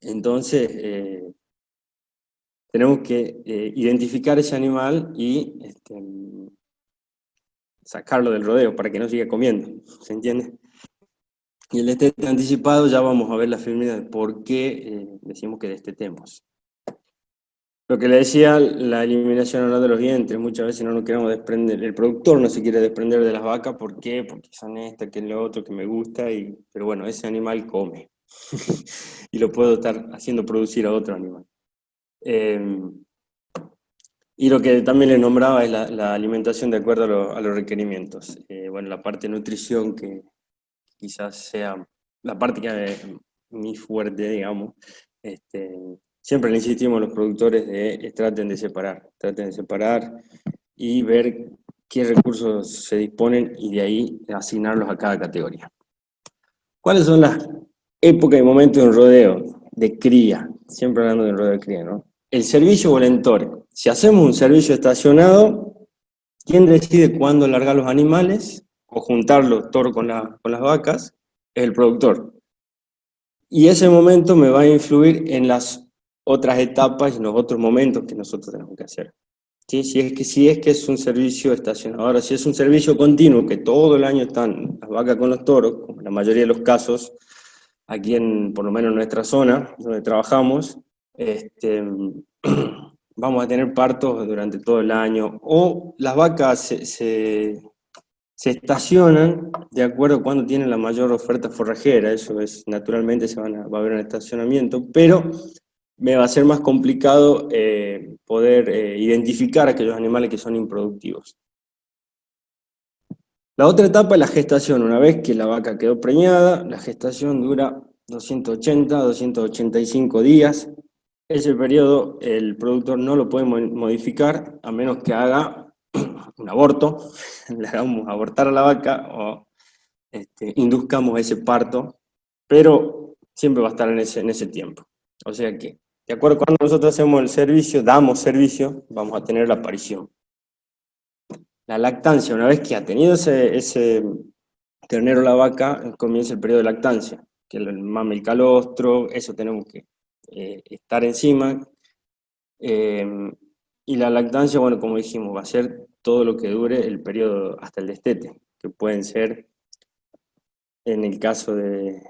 Entonces, tenemos que identificar ese animal y sacarlo del rodeo para que no siga comiendo, ¿se entiende? Y el destete anticipado ya vamos a ver la firmeza de por qué decimos que destetemos. Lo que le decía, la eliminación oral de los vientres, muchas veces no nos queremos desprender, el productor no se quiere desprender de las vacas, ¿por qué? Porque son esta, que es lo otro, que me gusta, pero bueno, ese animal come y lo puedo estar haciendo producir a otro animal. Eh, y lo que también le nombraba es la alimentación de acuerdo a los requerimientos. Bueno, la parte de nutrición que quizás sea la parte que es mi fuerte, digamos. Este, Siempre le insistimos a los productores de traten de separar y ver qué recursos se disponen y de ahí asignarlos a cada categoría. ¿Cuáles son las épocas y momentos de un rodeo de cría? Siempre hablando de un rodeo de cría, ¿no? El servicio volantore. Si hacemos un servicio estacionado, ¿quién decide cuándo largar los animales o juntar los toros con las vacas? Es el productor. Y ese momento me va a influir en las otras etapas y en los otros momentos que nosotros tenemos que hacer. ¿Sí? Si es que es un servicio estacionado. Ahora, si es un servicio continuo, que todo el año están las vacas con los toros, como en la mayoría de los casos, aquí por lo menos en nuestra zona, donde trabajamos, vamos a tener partos durante todo el año, o las vacas se estacionan de acuerdo a cuando tienen la mayor oferta forrajera, eso es, naturalmente va a haber un estacionamiento, pero me va a ser más complicado poder identificar aquellos animales que son improductivos. La otra etapa es la gestación. Una vez que la vaca quedó preñada, la gestación dura 280, 285 días. Ese periodo el productor no lo puede modificar a menos que haga un aborto, le hagamos abortar a la vaca o induzcamos ese parto, pero siempre va a estar en ese tiempo. O sea que, de acuerdo a cuando nosotros hacemos el servicio, damos servicio, vamos a tener la aparición. La lactancia, una vez que ha tenido ese ternero la vaca, comienza el periodo de lactancia, que mame el calostro, eso tenemos que estar encima. Y la lactancia, bueno, como dijimos, va a ser todo lo que dure el periodo hasta el destete, que pueden ser, en el caso de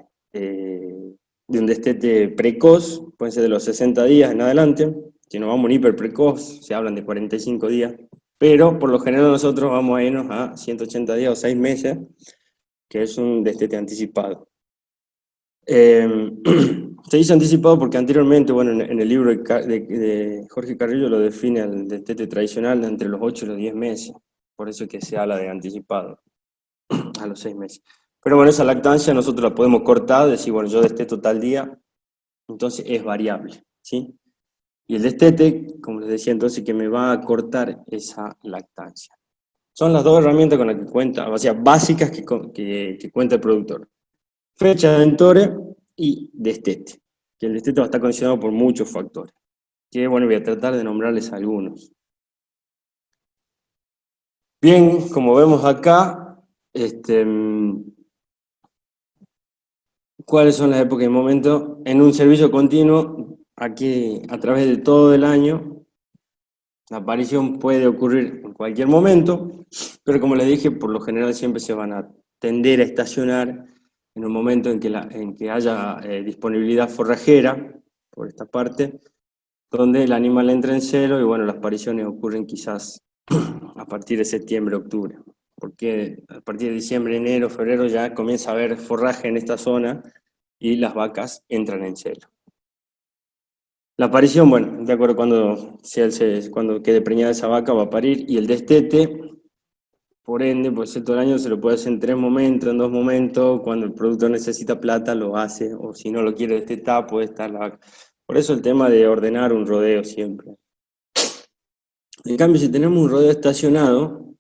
un destete precoz, pueden ser de los 60 días en adelante. Si nos vamos a un hiperprecoz, se hablan de 45 días, pero por lo general nosotros vamos a irnos a 180 días o 6 meses, que es un destete anticipado. Se dice anticipado porque anteriormente, bueno, en el libro de Jorge Carrillo lo define al destete tradicional de entre los 8 y los 10 meses, por eso es que se habla de anticipado, a los 6 meses. Pero bueno, esa lactancia nosotros la podemos cortar, decir, bueno, yo desteto tal día, entonces es variable, ¿sí? Y el destete, como les decía entonces, que me va a cortar esa lactancia. Son las dos herramientas con las que cuenta, o sea, básicas que cuenta el productor. Fecha de ventore y destete, que el destete va a estar condicionado por muchos factores, que bueno, voy a tratar de nombrarles algunos. Bien, como vemos acá, ¿cuáles son las épocas y momentos? En un servicio continuo, aquí a través de todo el año, la aparición puede ocurrir en cualquier momento, pero como les dije, por lo general siempre se van a tender a estacionar en un momento en que haya disponibilidad forrajera, por esta parte, donde el animal entra en celo y bueno, las apariciones ocurren quizás a partir de septiembre, octubre, porque a partir de diciembre, enero, febrero ya comienza a haber forraje en esta zona y las vacas entran en celo. La aparición, bueno, de acuerdo cuando quede preñada esa vaca va a parir, y el destete, por ende, pues todo el año se lo puede hacer en 3 momentos, en 2 momentos, cuando el productor necesita plata lo hace, o si no lo quiere destetar puede estar la vaca. Por eso el tema de ordenar un rodeo siempre. En cambio, si tenemos un rodeo estacionado,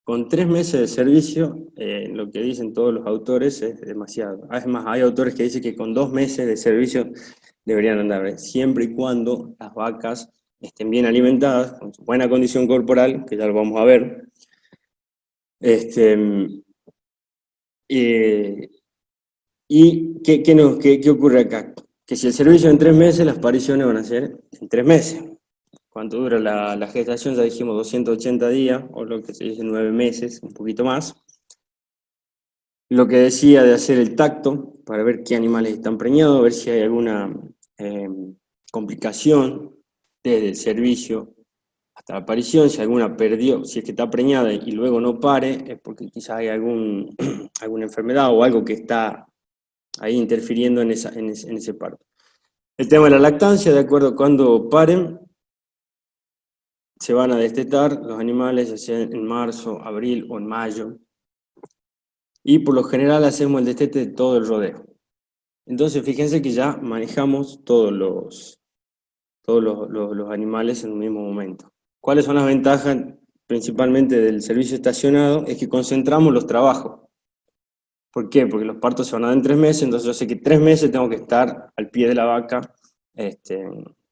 con 3 meses de servicio, lo que dicen todos los autores es demasiado. Además, hay autores que dicen que con 2 meses de servicio deberían andar, siempre y cuando las vacas estén bien alimentadas, con su buena condición corporal, que ya lo vamos a ver. ¿Y qué ocurre acá? que si el servicio es en 3 meses, las pariciones van a ser en 3 meses. ¿Cuánto dura la gestación? Ya dijimos 280 días, o lo que se dice 9 meses, un poquito más. Lo que decía de hacer el tacto, para ver qué animales están preñados, ver si hay alguna eh, complicación desde el servicio hasta la aparición, si alguna perdió, si es que está preñada y luego no pare, es porque quizás hay alguna enfermedad o algo que está ahí interfiriendo en ese parto. El tema de la lactancia, de acuerdo a cuando paren, se van a destetar los animales, ya sea en marzo, abril o en mayo, y por lo general hacemos el destete de todo el rodeo. Entonces, fíjense que ya manejamos todos los animales en un mismo momento. ¿Cuáles son las ventajas principalmente del servicio estacionado? Es que concentramos los trabajos. ¿Por qué? Porque los partos se van a dar en 3 meses, entonces yo sé que 3 meses tengo que estar al pie de la vaca,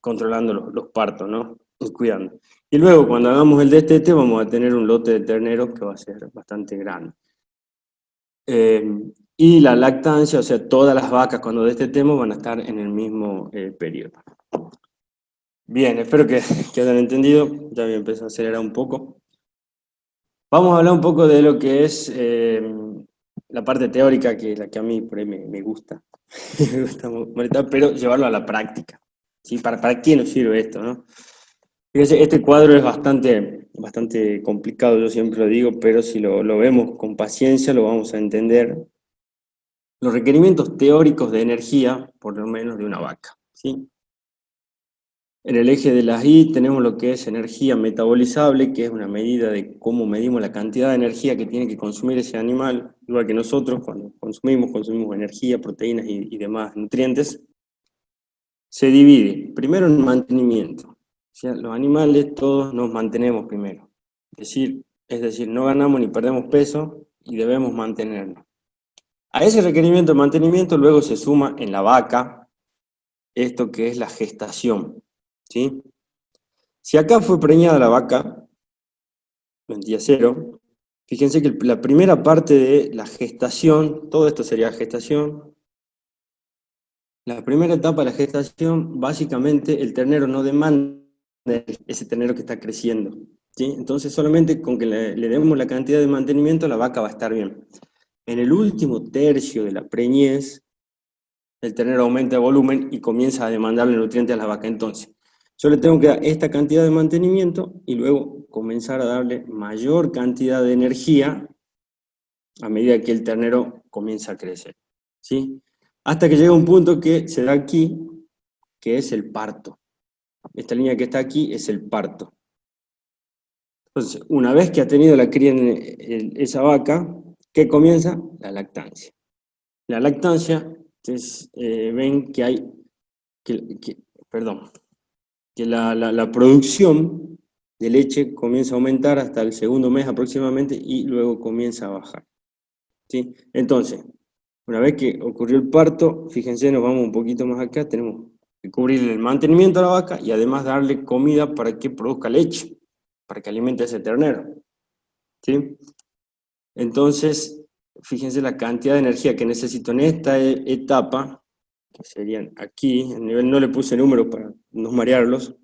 controlando los partos, ¿no? Y cuidando. Y luego, cuando hagamos el destete, vamos a tener un lote de terneros que va a ser bastante grande. Y la lactancia, o sea, todas las vacas cuando destetemos van a estar en el mismo periodo. Bien, espero que hayan entendido. Ya voy a empezar a acelerar un poco. Vamos a hablar un poco de lo que es la parte teórica, que la que a mí por ahí me gusta. Me gusta molestar, pero llevarlo a la práctica. ¿Sí? ¿Para qué nos sirve esto, no? Fíjense, este cuadro es bastante complicado, yo siempre lo digo, pero si lo vemos con paciencia lo vamos a entender. Los requerimientos teóricos de energía, por lo menos de una vaca, ¿sí? En el eje de las Y tenemos lo que es energía metabolizable, que es una medida de cómo medimos la cantidad de energía que tiene que consumir ese animal, igual que nosotros, cuando consumimos energía, proteínas y demás nutrientes. Se divide primero en mantenimiento. O sea, los animales todos nos mantenemos primero. Es decir, no ganamos ni perdemos peso y debemos mantenernos. A ese requerimiento de mantenimiento luego se suma en la vaca esto que es la gestación, ¿sí? Si acá fue preñada la vaca, en día cero, fíjense que la primera parte de la gestación, todo esto sería gestación, la primera etapa de la gestación, básicamente el ternero no demanda ese ternero que está creciendo, ¿sí? Entonces solamente con que le demos la cantidad de mantenimiento, la vaca va a estar bien. En el último tercio de la preñez, el ternero aumenta de volumen y comienza a demandarle nutrientes a la vaca. Entonces, yo le tengo que dar esta cantidad de mantenimiento y luego comenzar a darle mayor cantidad de energía a medida que el ternero comienza a crecer, ¿sí? Hasta que llega un punto que se da aquí, que es el parto. Esta línea que está aquí es el parto. Entonces, una vez que ha tenido la cría en esa vaca, ¿qué comienza? La lactancia. La lactancia, entonces, ven que hay, que la producción de leche comienza a aumentar hasta el segundo mes aproximadamente y luego comienza a bajar, ¿sí? Entonces, una vez que ocurrió el parto, fíjense, nos vamos un poquito más acá, tenemos que cubrir el mantenimiento a la vaca y además darle comida para que produzca leche, para que alimente a ese ternero, ¿sí? Entonces, fíjense la cantidad de energía que necesito en esta etapa, que serían aquí, el nivel no le puse números para no marearlos,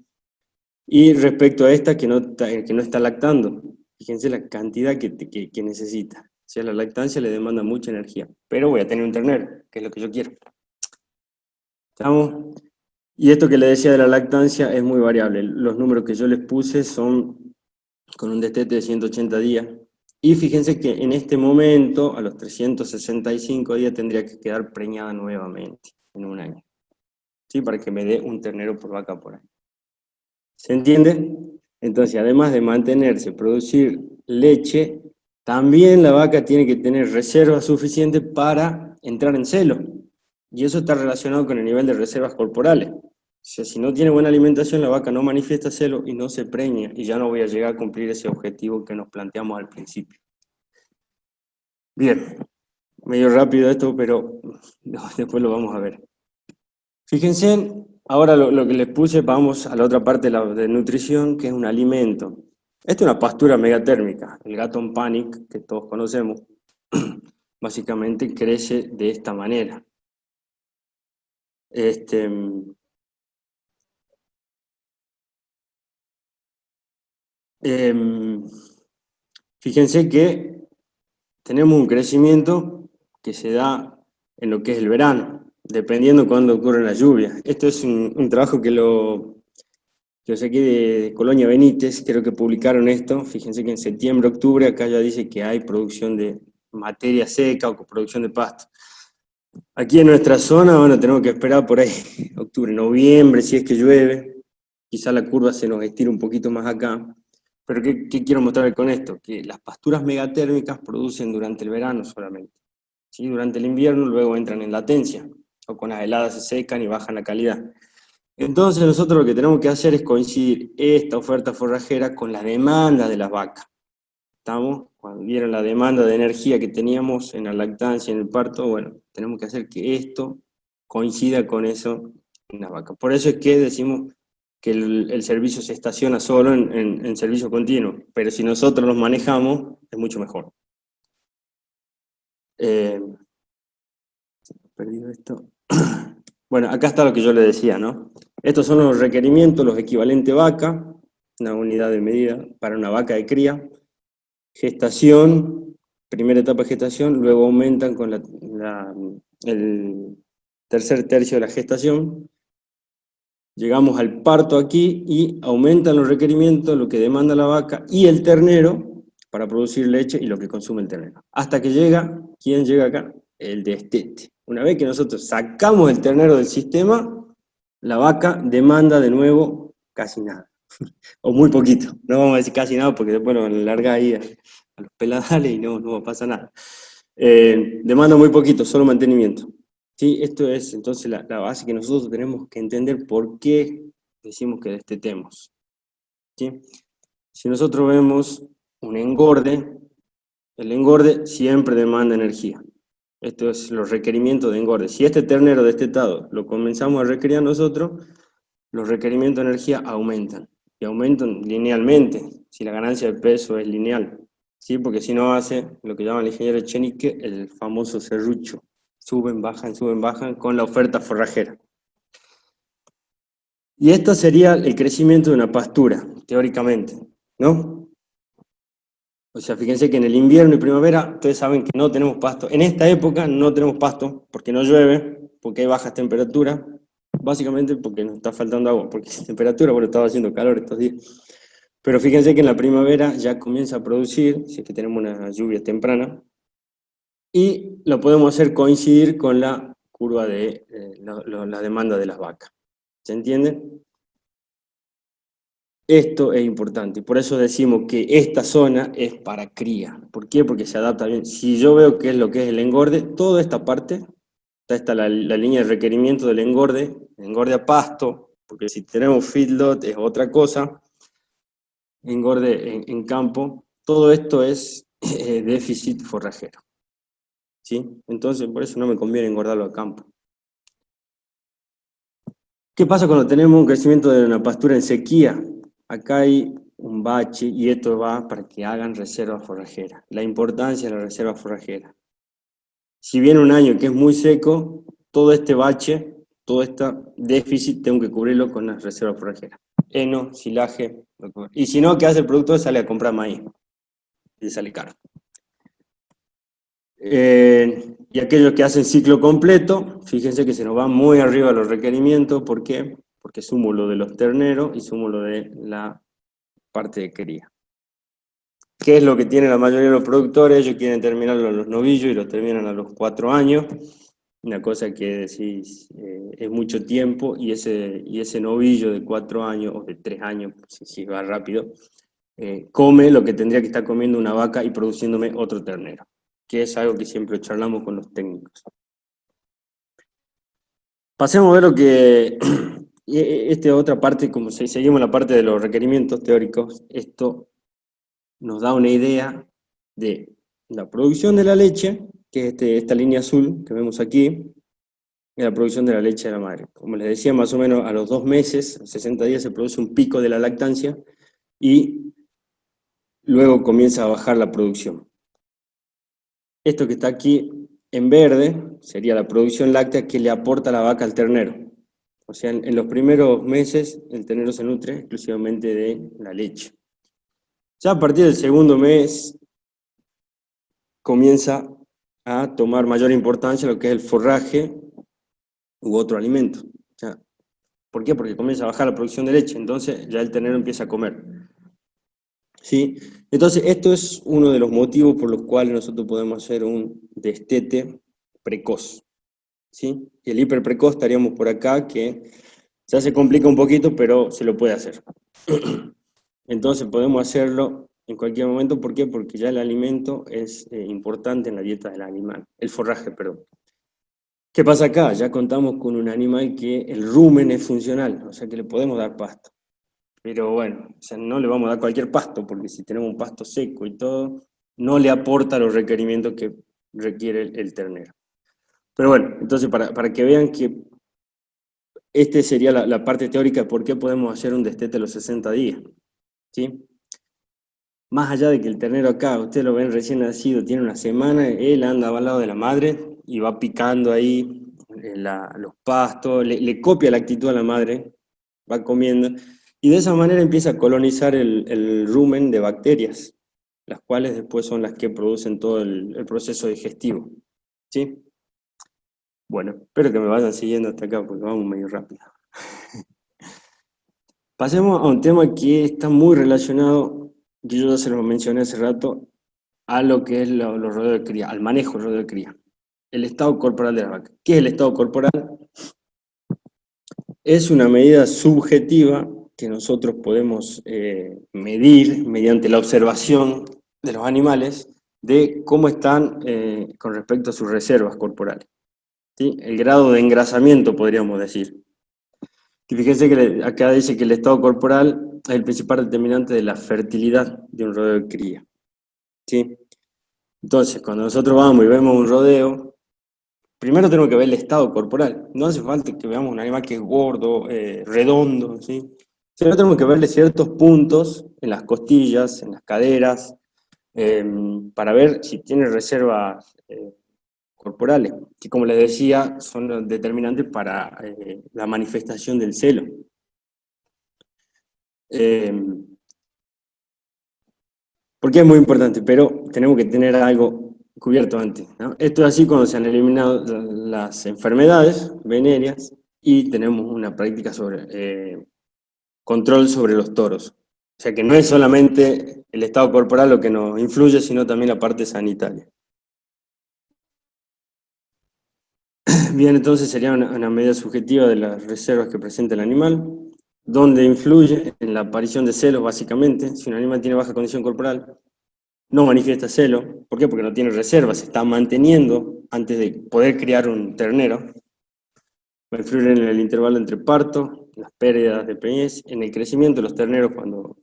y respecto a esta que no está lactando, fíjense la cantidad que necesita. O sea, la lactancia le demanda mucha energía, pero voy a tener un ternero, que es lo que yo quiero. ¿Estamos? Y esto que le decía de la lactancia es muy variable. Los números que yo les puse son con un destete de 180 días. Y fíjense que en este momento, a los 365 días, tendría que quedar preñada nuevamente en un año, ¿sí? Para que me dé un ternero por vaca por año. ¿Se entiende? Entonces, además de mantenerse, producir leche, también la vaca tiene que tener reservas suficientes para entrar en celo. Y eso está relacionado con el nivel de reservas corporales. O sea, si no tiene buena alimentación, la vaca no manifiesta celo y no se preña, y ya no voy a llegar a cumplir ese objetivo que nos planteamos al principio. Bien, medio rápido esto, pero después lo vamos a ver. Fíjense, ahora lo que les puse, vamos a la otra parte de nutrición, que es un alimento. Esta es una pastura megatérmica, el Gatton Panic, que todos conocemos, básicamente crece de esta manera. Este, em, fíjense que tenemos un crecimiento que se da en lo que es el verano, dependiendo de cuándo ocurren las lluvias. Esto es un trabajo que lo saqué de Colonia Benítez, creo que publicaron esto. Fíjense que en septiembre, octubre, acá ya dice que hay producción de materia seca o producción de pasto. Aquí en nuestra zona, bueno, tenemos que esperar por ahí, octubre, noviembre, si es que llueve. Quizá la curva se nos estira un poquito más acá. Pero ¿qué quiero mostrar con esto? Que las pasturas megatérmicas producen durante el verano solamente. ¿Sí? Durante el invierno luego entran en latencia, o con las heladas se secan y bajan la calidad. Entonces nosotros lo que tenemos que hacer es coincidir esta oferta forrajera con la demanda de las vacas. ¿Estamos? Cuando vieron la demanda de energía que teníamos en la lactancia, en el parto, bueno, tenemos que hacer que esto coincida con eso en las vacas. Por eso es que decimos que el servicio se estaciona solo en servicio continuo, pero si nosotros los manejamos, es mucho mejor. Perdido esto. Bueno, acá está lo que yo le decía, ¿no? Estos son los requerimientos, los equivalentes vaca, una unidad de medida para una vaca de cría. Gestación, primera etapa de gestación, luego aumentan con el tercer tercio de la gestación. Llegamos al parto aquí y aumentan los requerimientos, lo que demanda la vaca y el ternero para producir leche y lo que consume el ternero. Hasta que llega, ¿quién llega acá? El destete. Una vez que nosotros sacamos el ternero del sistema, la vaca demanda de nuevo casi nada. O muy poquito. No vamos a decir casi nada porque después nos larga ahí a los peladales y no pasa nada. Demanda muy poquito, solo mantenimiento. ¿Sí? Esto es entonces la base que nosotros tenemos que entender por qué decimos que destetemos. ¿Sí? Si nosotros vemos un engorde, el engorde siempre demanda energía. Esto es los requerimientos de engorde. Si este ternero destetado lo comenzamos a requerir nosotros, los requerimientos de energía aumentan. Y aumentan linealmente, si la ganancia de peso es lineal. ¿Sí? Porque si no hace lo que llama el ingeniero Echenique el famoso serrucho. Suben, bajan con la oferta forrajera. Y esto sería el crecimiento de una pastura, teóricamente, ¿no? O sea, fíjense que en el invierno y primavera, ustedes saben que no tenemos pasto. En esta época no tenemos pasto porque no llueve, porque hay bajas temperaturas, básicamente porque nos está faltando agua, porque la temperatura, bueno, estaba haciendo calor estos días. Pero fíjense que en la primavera ya comienza a producir, si es que tenemos una lluvia temprana, y lo podemos hacer coincidir con la curva de la demanda de las vacas. ¿Se entiende? Esto es importante, y por eso decimos que esta zona es para cría. ¿Por qué? Porque se adapta bien. Si yo veo qué es lo que es el engorde, toda esta parte, está la línea de requerimiento del engorde a pasto, porque si tenemos feedlot es otra cosa, engorde en campo, todo esto es déficit forrajero. ¿Sí? Entonces, por eso no me conviene engordarlo a campo. ¿Qué pasa cuando tenemos un crecimiento de una pastura en sequía? Acá hay un bache y esto va para que hagan reserva forrajera. La importancia de la reserva forrajera. Si viene un año que es muy seco, todo este bache, todo este déficit, tengo que cubrirlo con las reservas forrajeras. Heno, silaje, y si no, ¿qué hace el productor? Sale a comprar maíz y sale caro. Y aquellos que hacen ciclo completo, fíjense que se nos va muy arriba los requerimientos. ¿Por qué? Porque sumo lo de los terneros y sumo lo de la parte de cría. ¿Qué es lo que tienen la mayoría de los productores? Ellos quieren terminarlo a los novillos y lo terminan a los 4 años. Una cosa que decís, es mucho tiempo y ese novillo de 4 años o de 3 años, si va rápido, come lo que tendría que estar comiendo una vaca y produciéndome otro ternero, que es algo que siempre charlamos con los técnicos. Pasemos a ver lo que, esta otra parte, como seguimos la parte de los requerimientos teóricos, esto nos da una idea de la producción de la leche, que es esta línea azul que vemos aquí, y la producción de la leche de la madre. Como les decía, más o menos a los 2 meses, 60 días, se produce un pico de la lactancia y luego comienza a bajar la producción. Esto que está aquí en verde sería la producción láctea que le aporta la vaca al ternero. O sea, en los primeros meses el ternero se nutre exclusivamente de la leche. Ya a partir del segundo mes comienza a tomar mayor importancia lo que es el forraje u otro alimento. O sea, ¿por qué? Porque comienza a bajar la producción de leche, entonces ya el ternero empieza a comer. ¿Sí? Entonces, esto es uno de los motivos por los cuales nosotros podemos hacer un destete precoz. ¿Sí? Y el hiperprecoz estaríamos por acá, que ya se complica un poquito, pero se lo puede hacer. Entonces podemos hacerlo en cualquier momento. ¿Por qué? Porque ya el alimento es importante en la dieta del animal, el forraje, perdón. ¿Qué pasa acá? Ya contamos con un animal que el rumen es funcional, o sea que le podemos dar pasto. Pero bueno, o sea, no le vamos a dar cualquier pasto, porque si tenemos un pasto seco y todo, no le aporta los requerimientos que requiere el ternero. Pero bueno, entonces para que vean que esta sería la parte teórica de por qué podemos hacer un destete a los 60 días. ¿Sí? Más allá de que el ternero acá, ustedes lo ven recién nacido, tiene una semana, él anda al lado de la madre y va picando ahí los pastos, le copia la actitud a la madre, va comiendo, y de esa manera empieza a colonizar el rumen de bacterias, las cuales después son las que producen todo el proceso digestivo. ¿Sí? Bueno, espero que me vayan siguiendo hasta acá porque vamos medio rápido. Pasemos a un tema que está muy relacionado, que yo ya se lo mencioné hace rato, a lo que es los rodeos de cría, al manejo del rodeo de cría. El estado corporal de la vaca. ¿Qué es el estado corporal? Es una medida subjetiva que nosotros podemos medir mediante la observación de los animales de cómo están con respecto a sus reservas corporales. ¿Sí? El grado de engrasamiento, podríamos decir. Y fíjense que acá dice que el estado corporal es el principal determinante de la fertilidad de un rodeo de cría. ¿Sí? Entonces, cuando nosotros vamos y vemos un rodeo, primero tenemos que ver el estado corporal. No hace falta que veamos un animal que es gordo, redondo, ¿sí? Sino tenemos que verle ciertos puntos en las costillas, en las caderas, para ver si tiene reservas corporales, que como les decía, son los determinantes para la manifestación del celo. Eh, Porque es muy importante, pero tenemos que tener algo cubierto antes, ¿no? Esto es así cuando se han eliminado las enfermedades venéreas y tenemos una práctica sobre control sobre los toros. O sea que no es solamente el estado corporal lo que nos influye, sino también la parte sanitaria. Bien, entonces sería una medida subjetiva de las reservas que presenta el animal, donde influye en la aparición de celos, básicamente. Si un animal tiene baja condición corporal, no manifiesta celo. ¿Por qué? Porque no tiene reservas, se está manteniendo antes de poder criar un ternero. Va a influir en el intervalo entre parto, las pérdidas de preñez, en el crecimiento de los terneros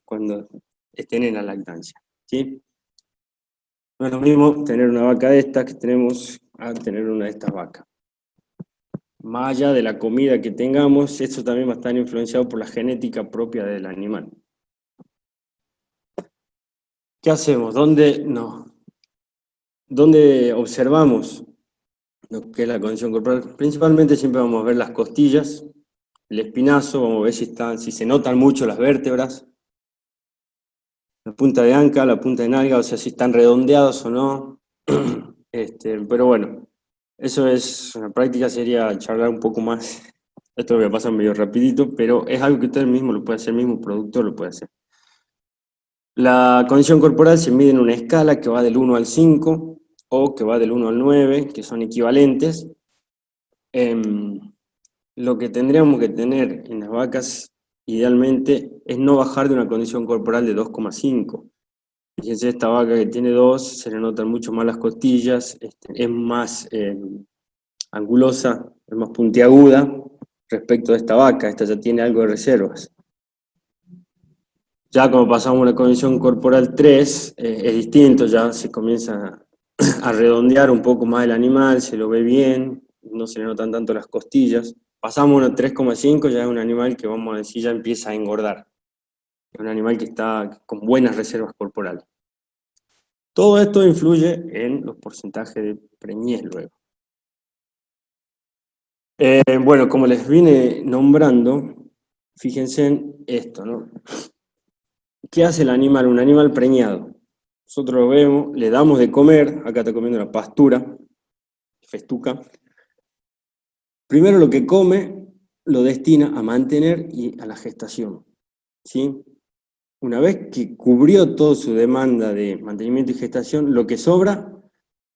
cuando estén en la lactancia. ¿Sí? No es lo mismo tener una vaca de estas que tenemos a tener una de estas vacas. Más allá de la comida que tengamos, esto también va a estar influenciado por la genética propia del animal. ¿Qué hacemos? ¿Dónde observamos lo que es la condición corporal? Principalmente siempre vamos a ver las costillas, el espinazo, vamos a ver si se notan mucho las vértebras, la punta de anca, la punta de nalga, o sea, si están redondeados o no. Pero bueno, eso es una práctica, sería charlar un poco más. Esto lo voy a pasar medio rapidito, pero es algo que usted mismo lo puede hacer, el mismo productor lo puede hacer. La condición corporal se mide en una escala que va del 1 al 5 o que va del 1 al 9, que son equivalentes. Lo que tendríamos que tener en las vacas, idealmente, es no bajar de una condición corporal de 2,5. Fíjense, esta vaca que tiene 2, se le notan mucho más las costillas, es más angulosa, es más puntiaguda respecto a esta vaca. Esta ya tiene algo de reservas. Ya cuando pasamos a una condición corporal 3, es distinto, ya se comienza a redondear un poco más el animal, se lo ve bien, no se le notan tanto las costillas. Pasamos a una 3,5, ya es un animal que vamos a decir ya empieza a engordar. Es un animal que está con buenas reservas corporales. Todo esto influye en los porcentajes de preñez luego. Bueno, como les vine nombrando, fíjense en esto, ¿no? ¿Qué hace el animal? Un animal preñado. Nosotros lo vemos, le damos de comer, acá está comiendo una pastura, festuca. Primero lo que come lo destina a mantener y a la gestación, ¿sí? Una vez que cubrió toda su demanda de mantenimiento y gestación, lo que sobra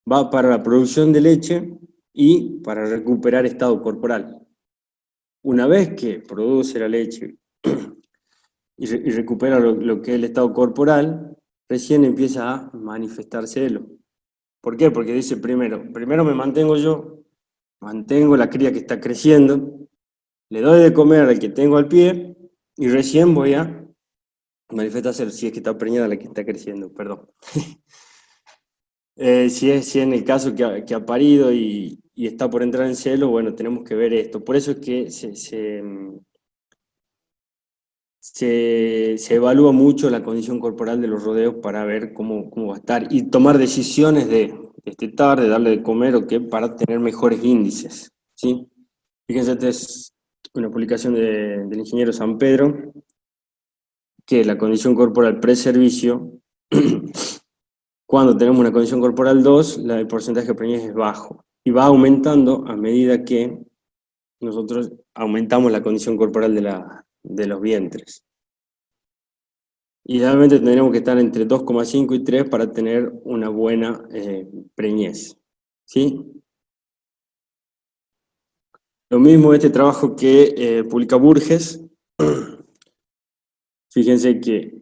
va para la producción de leche y para recuperar estado corporal. Una vez que produce la leche y recupera lo que es el estado corporal, recién empieza a manifestar celo. ¿Por qué? Porque dice primero me mantengo yo, mantengo la cría que está creciendo, le doy de comer al que tengo al pie y recién voy a manifestar celo, si es que está preñada la que está creciendo, perdón. Si es en el caso que ha parido y está por entrar en celo, bueno, tenemos que ver esto. Por eso es que se evalúa mucho la condición corporal de los rodeos para ver cómo va a estar y tomar decisiones de destetar, de darle de comer o qué, para tener mejores índices, ¿sí? Fíjense, esta es una publicación del ingeniero San Pedro, que la condición corporal preservicio, cuando tenemos una condición corporal 2, el porcentaje de preñez es bajo y va aumentando a medida que nosotros aumentamos la condición corporal de los vientres. Idealmente tendríamos que estar entre 2,5 y 3 para tener una buena preñez, ¿sí? Lo mismo este trabajo que publica Burgess. Fíjense que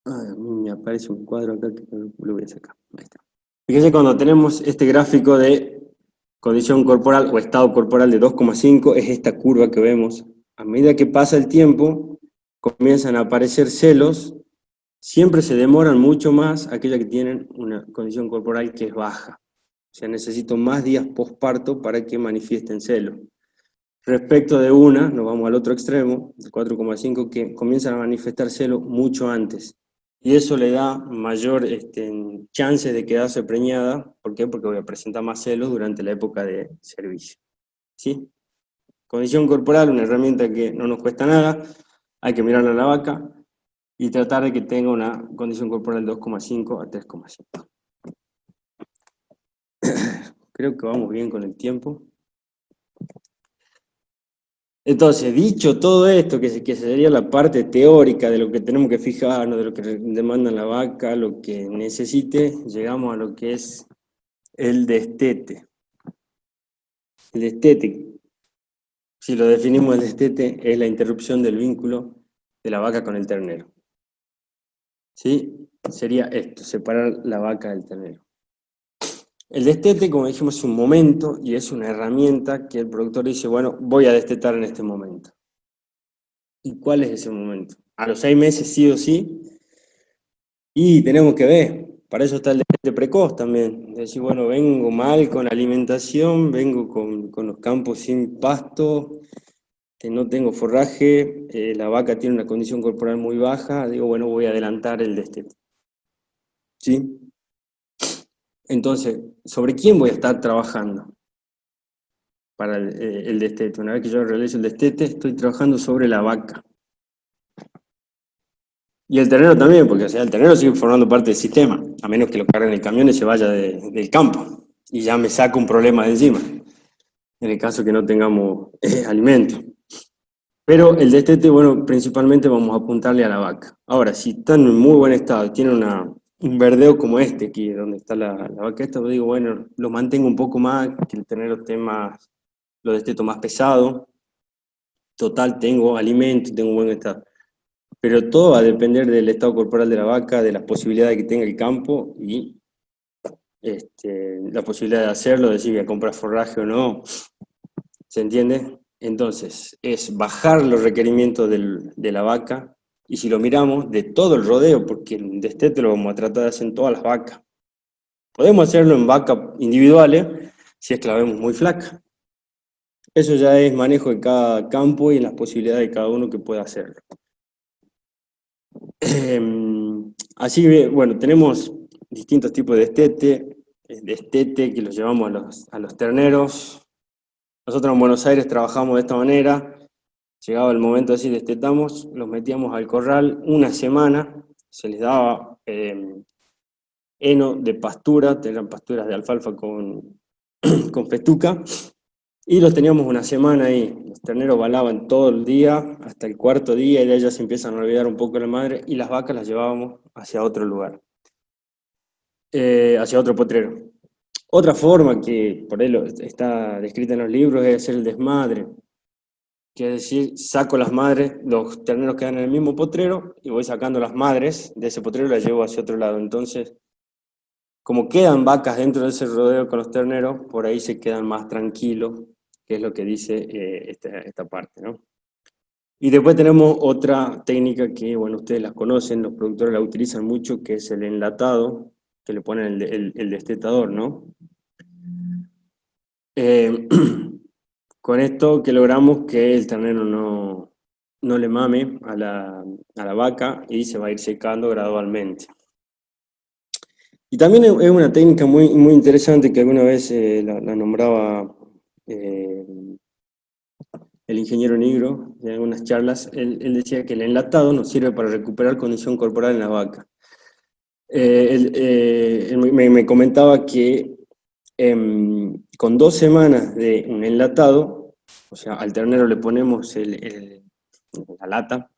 a mí me aparece un cuadro acá que lo voy a sacar. Ahí está. Fíjense cuando tenemos este gráfico de condición corporal o estado corporal de 2,5, es esta curva que vemos. A medida que pasa el tiempo, comienzan a aparecer celos. Siempre se demoran mucho más aquellas que tienen una condición corporal que es baja. O sea, necesito más días posparto para que manifiesten celo. Respecto de una, nos vamos al otro extremo, el 4,5, que comienzan a manifestar celo mucho antes. Y eso le da mayor chance de quedarse preñada. ¿Por qué? Porque voy a presentar más celos durante la época de servicio. ¿Sí? Condición corporal, una herramienta que no nos cuesta nada, hay que mirarla a la vaca y tratar de que tenga una condición corporal de 2,5 a 3,5. Creo que vamos bien con el tiempo. Entonces, dicho todo esto, que sería la parte teórica de lo que tenemos que fijarnos, de lo que demanda la vaca, lo que necesite, llegamos a lo que es el destete. El destete, si lo definimos, el destete es la interrupción del vínculo de la vaca con el ternero. ¿Sí? Sería esto, separar la vaca del ternero. El destete, como dijimos, es un momento y es una herramienta que el productor dice, bueno, voy a destetar en este momento. ¿Y cuál es ese momento? A los 6 meses sí o sí, y tenemos que ver, para eso está el destete precoz también. Decir, bueno, vengo mal con la alimentación, vengo con los campos sin pasto, que no tengo forraje, la vaca tiene una condición corporal muy baja, digo, bueno, voy a adelantar el destete. ¿Sí? Entonces, ¿sobre quién voy a estar trabajando para el destete? Una vez que yo realizo el destete, estoy trabajando sobre la vaca. Y el ternero también, porque o sea, el ternero sigue formando parte del sistema, a menos que lo carguen en el camión y se vaya del campo. Y ya me saca un problema de encima, en el caso que no tengamos alimento. Pero el destete, bueno, principalmente vamos a apuntarle a la vaca. Ahora, si está en muy buen estado, tiene un verdeo como este aquí, donde está la vaca esta, digo, bueno, lo mantengo un poco más, que el ternero esté más, lo desteto más pesado. Total, tengo alimento, tengo un buen estado. Pero todo va a depender del estado corporal de la vaca, de las posibilidades que tenga el campo y la posibilidad de hacerlo, de si voy a comprar forraje o no. ¿Se entiende? Entonces, es bajar los requerimientos de la vaca y si lo miramos de todo el rodeo, porque el destete lo vamos a tratar de hacer en todas las vacas. Podemos hacerlo en vacas individuales si es que la vemos muy flaca. Eso ya es manejo de cada campo y las posibilidades de cada uno que pueda hacerlo. Así, bueno, tenemos distintos tipos de destete que los llevamos a los terneros. Nosotros en Buenos Aires trabajamos de esta manera, llegaba el momento de decir destetamos, los metíamos al corral una semana, se les daba heno de pastura, tenían pasturas de alfalfa con festuca, y los teníamos una semana ahí. Los terneros balaban todo el día, hasta el cuarto día, y de ellas se empiezan a olvidar un poco la madre, y las vacas las llevábamos hacia otro lugar, hacia otro potrero. Otra forma que por ahí está descrita en los libros es hacer el desmadre, que es decir, saco las madres, los terneros quedan en el mismo potrero, y voy sacando las madres de ese potrero y las llevo hacia otro lado. Entonces, como quedan vacas dentro de ese rodeo con los terneros, por ahí se quedan más tranquilos, que es lo que dice esta parte, ¿no? Y después tenemos otra técnica que, bueno, ustedes las conocen, los productores la utilizan mucho, que es el enlatado, que le ponen el destetador, ¿no? Eh, con esto que logramos que el ternero no le mame a la vaca y se va a ir secando gradualmente. Y también es una técnica muy interesante que alguna vez la nombraba eh, el ingeniero Negro en algunas charlas. Él decía que el enlatado nos sirve para recuperar condición corporal en la vaca. Él me comentaba que con 2 semanas de un enlatado, o sea, al ternero le ponemos la lata,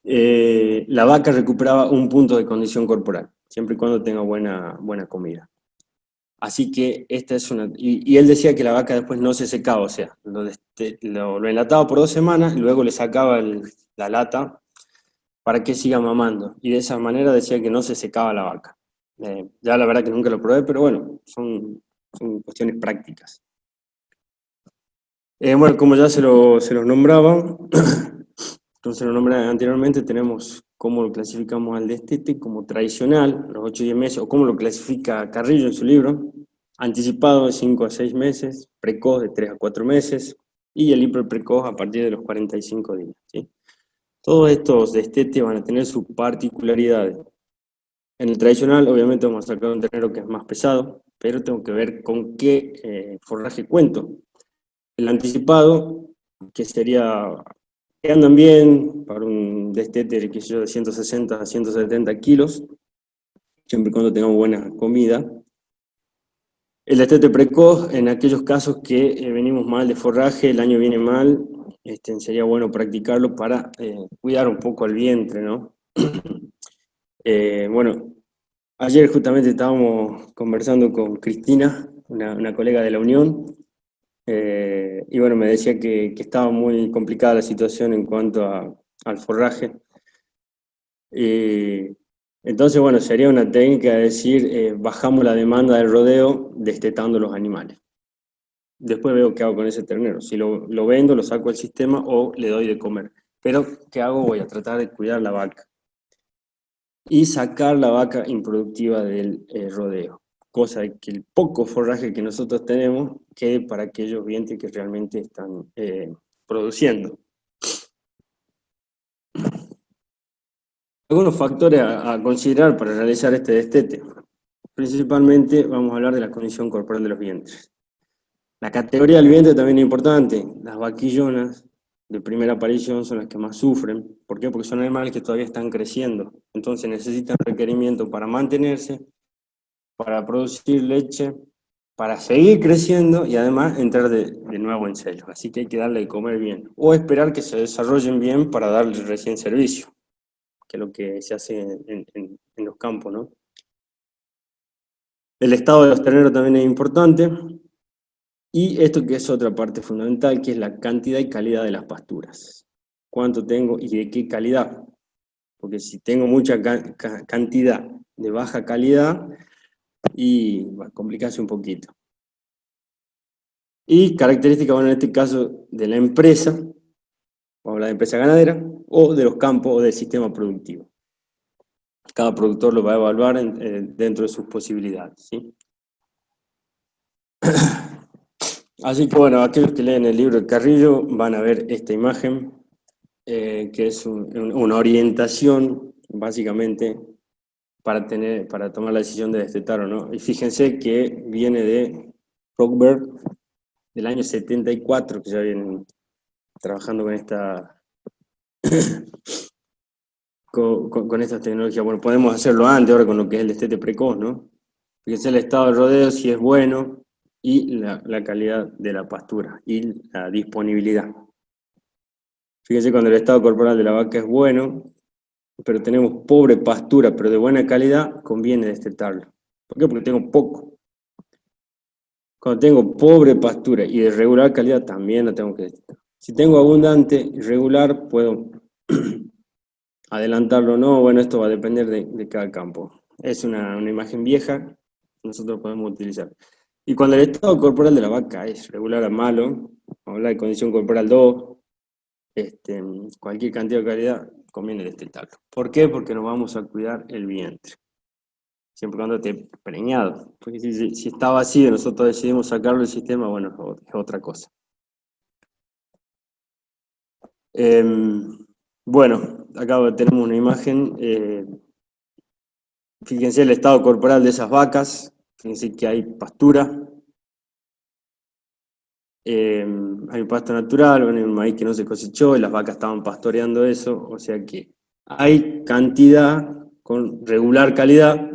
la vaca recuperaba un punto de condición corporal, siempre y cuando tenga buena comida. Así que esta es una... Y él decía que la vaca después no se secaba, o sea, lo enlataba por 2 semanas y luego le sacaba la lata para que siga mamando. Y de esa manera decía que no se secaba la vaca. Ya la verdad que nunca lo probé, pero bueno, son cuestiones prácticas. Bueno, como ya se los nombraba, entonces lo nombré anteriormente, tenemos cómo lo clasificamos al destete como tradicional, los 8 o 10 meses, o cómo lo clasifica Carrillo en su libro, anticipado de 5 a 6 meses, precoz de 3 a 4 meses, y el hiperprecoz a partir de los 45 días. ¿Sí? Todos estos destetes van a tener sus particularidades. En el tradicional, obviamente, vamos a sacar un ternero que es más pesado, pero tengo que ver con qué forraje cuento. El anticipado, que sería, que andan bien para un destete que yo, de 160 a 170 kilos, siempre y cuando tengamos buena comida. El destete precoz, en aquellos casos que venimos mal de forraje, el año viene mal, sería bueno practicarlo para cuidar un poco al vientre, ¿no? Bueno, ayer justamente estábamos conversando con Cristina, una colega de la Unión, y bueno, me decía que estaba muy complicada la situación en cuanto al forraje. Entonces, bueno, sería una técnica de decir, bajamos la demanda del rodeo destetando los animales. Después veo qué hago con ese ternero. Si lo vendo, lo saco del sistema o le doy de comer. Pero, ¿qué hago? Voy a tratar de cuidar la vaca y sacar la vaca improductiva del rodeo. Cosa de que el poco forraje que nosotros tenemos quede para aquellos vientres que realmente están produciendo. Algunos factores a considerar para realizar este destete. Principalmente vamos a hablar de la condición corporal de los vientres. La categoría del vientre también es importante. Las vaquillonas de primera aparición son las que más sufren. ¿Por qué? Porque son animales que todavía están creciendo. Entonces necesitan requerimiento para mantenerse, para producir leche, para seguir creciendo y además entrar de nuevo en celos. Así que hay que darle de comer bien. O esperar que se desarrollen bien para darle recién servicio, que es lo que se hace en los campos, ¿no? El estado de los terneros también es importante. Y esto que es otra parte fundamental, que es la cantidad y calidad de las pasturas. ¿Cuánto tengo y de qué calidad? Porque si tengo mucha cantidad de baja calidad, y va a complicarse un poquito. Y características, bueno, en este caso de la empresa, vamos a hablar de empresa ganadera, o de los campos o del sistema productivo. Cada productor lo va a evaluar dentro de sus posibilidades, ¿sí? Así que bueno, aquellos que leen el libro de Carrillo van a ver esta imagen, que es una orientación, básicamente, para tomar la decisión de destetar o no. Y fíjense que viene de Rockberg, del año 74, que ya vienen trabajando con con estas tecnologías. Bueno, podemos hacerlo antes, ahora con lo que es el destete precoz, ¿no? Fíjense el estado del rodeo, si es bueno, y la calidad de la pastura y la disponibilidad. Fíjense cuando el estado corporal de la vaca es bueno, pero tenemos pobre pastura, pero de buena calidad, conviene destetarlo. ¿Por qué? Porque tengo poco. Cuando tengo pobre pastura y de regular calidad, también la tengo que destetar. Si tengo abundante y regular, puedo adelantarlo o no. Bueno, esto va a depender de cada campo. Es una imagen vieja, nosotros podemos utilizar. Y cuando el estado corporal de la vaca es regular a malo, vamos a hablar de condición corporal 2, cualquier cantidad de calidad, conviene destetarlo. ¿Por qué? Porque nos vamos a cuidar el vientre. Siempre cuando esté preñado. Porque si está vacío y nosotros decidimos sacarlo del sistema, bueno, es otra cosa. Bueno, acá tenemos una imagen. Fíjense el estado corporal de esas vacas. Fíjense que hay pastura. Hay un pasto natural, bueno, hay un maíz que no se cosechó y las vacas estaban pastoreando eso. O sea que hay cantidad con regular calidad.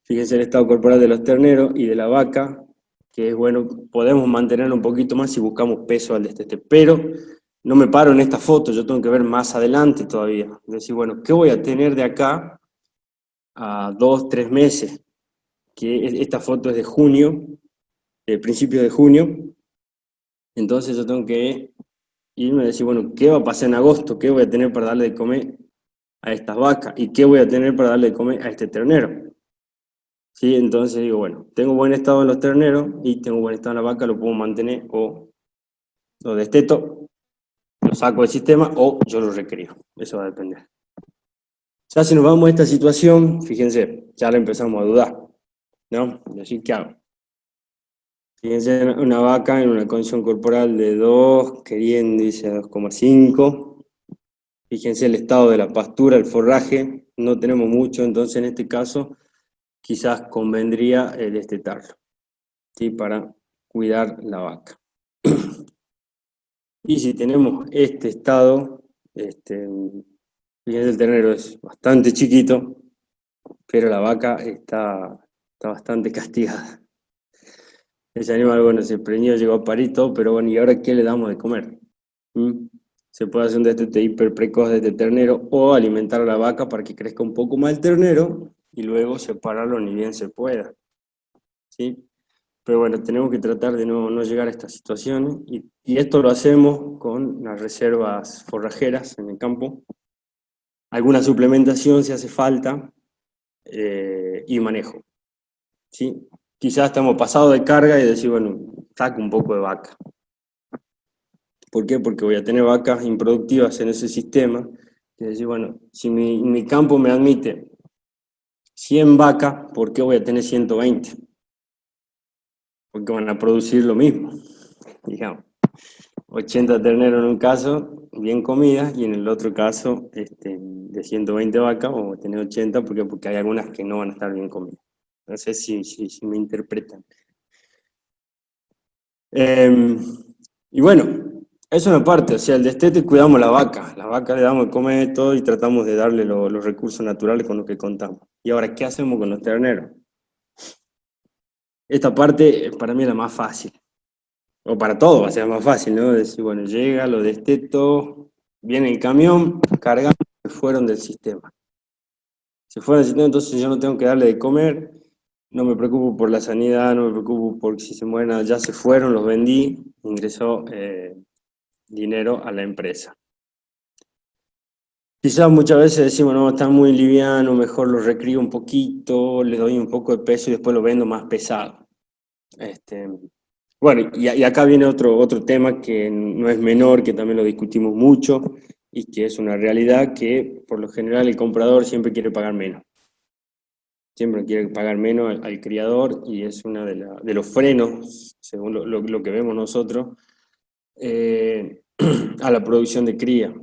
Fíjense el estado corporal de los terneros y de la vaca, que es bueno, podemos mantener un poquito más si buscamos peso al destete. Pero no me paro en esta foto, yo tengo que ver más adelante todavía. Decir, bueno, ¿qué voy a tener de acá a 2, 3 meses? Que esta foto es de junio, de principios de junio. Entonces yo tengo que irme a decir, bueno, ¿qué va a pasar en agosto? ¿Qué voy a tener para darle de comer a estas vacas? ¿Y qué voy a tener para darle de comer a este ternero? ¿Sí? Entonces digo, bueno, tengo buen estado en los terneros y tengo buen estado en la vaca, lo puedo mantener o lo desteto, lo saco del sistema o yo lo recrío. Eso va a depender. Ya si nos vamos a esta situación, fíjense, ya la empezamos a dudar, ¿no? Y así, ¿qué hago? Fíjense, una vaca en una condición corporal de 2, queriendo irse a 2,5. Fíjense el estado de la pastura, el forraje, no tenemos mucho, entonces en este caso quizás convendría destetarlo, ¿sí? Para cuidar la vaca. Y si tenemos este estado, fíjense el ternero es bastante chiquito, pero la vaca está bastante castigada. Ese animal, bueno, se preñó, llegó a parir todo, pero bueno, ¿y ahora qué le damos de comer? ¿Mm? Se puede hacer un destete hiper precoz de este ternero o alimentar a la vaca para que crezca un poco más el ternero y luego separarlo ni bien se pueda, ¿sí? Pero bueno, tenemos que tratar de no llegar a esta situación y esto lo hacemos con las reservas forrajeras en el campo, alguna suplementación si hace falta y manejo, ¿sí? Quizás estamos pasados de carga y decir, bueno, saco un poco de vaca. ¿Por qué? Porque voy a tener vacas improductivas en ese sistema. Es decir, bueno, si mi campo me admite 100 vacas, ¿por qué voy a tener 120? Porque van a producir lo mismo, digamos. 80 terneros en un caso, bien comidas, y en el otro caso, de 120 vacas, vamos a tener 80, porque hay algunas que no van a estar bien comidas. No sé si me interpretan. Y bueno, eso es una parte, o sea, el destete cuidamos la vaca le damos de comer todo y tratamos de darle los recursos naturales con los que contamos. Y ahora, ¿qué hacemos con los terneros? Esta parte para mí es la más fácil, o para todo va a ser más fácil, ¿no? Decir, bueno, llega, lo desteto, viene el camión, cargamos, se fueron del sistema. Se fueron del sistema, entonces yo no tengo que darle de comer, no me preocupo por la sanidad, no me preocupo por si se mueren, ya se fueron, los vendí, ingresó dinero a la empresa. Quizás muchas veces decimos, no, está muy liviano, mejor lo recrío un poquito, le doy un poco de peso y después lo vendo más pesado. Bueno, y acá viene otro tema que no es menor, que también lo discutimos mucho y que es una realidad que por lo general el comprador siempre quiere pagar menos. Siempre quiere pagar menos al criador y es uno de los frenos, según lo que vemos nosotros, a la producción de cría.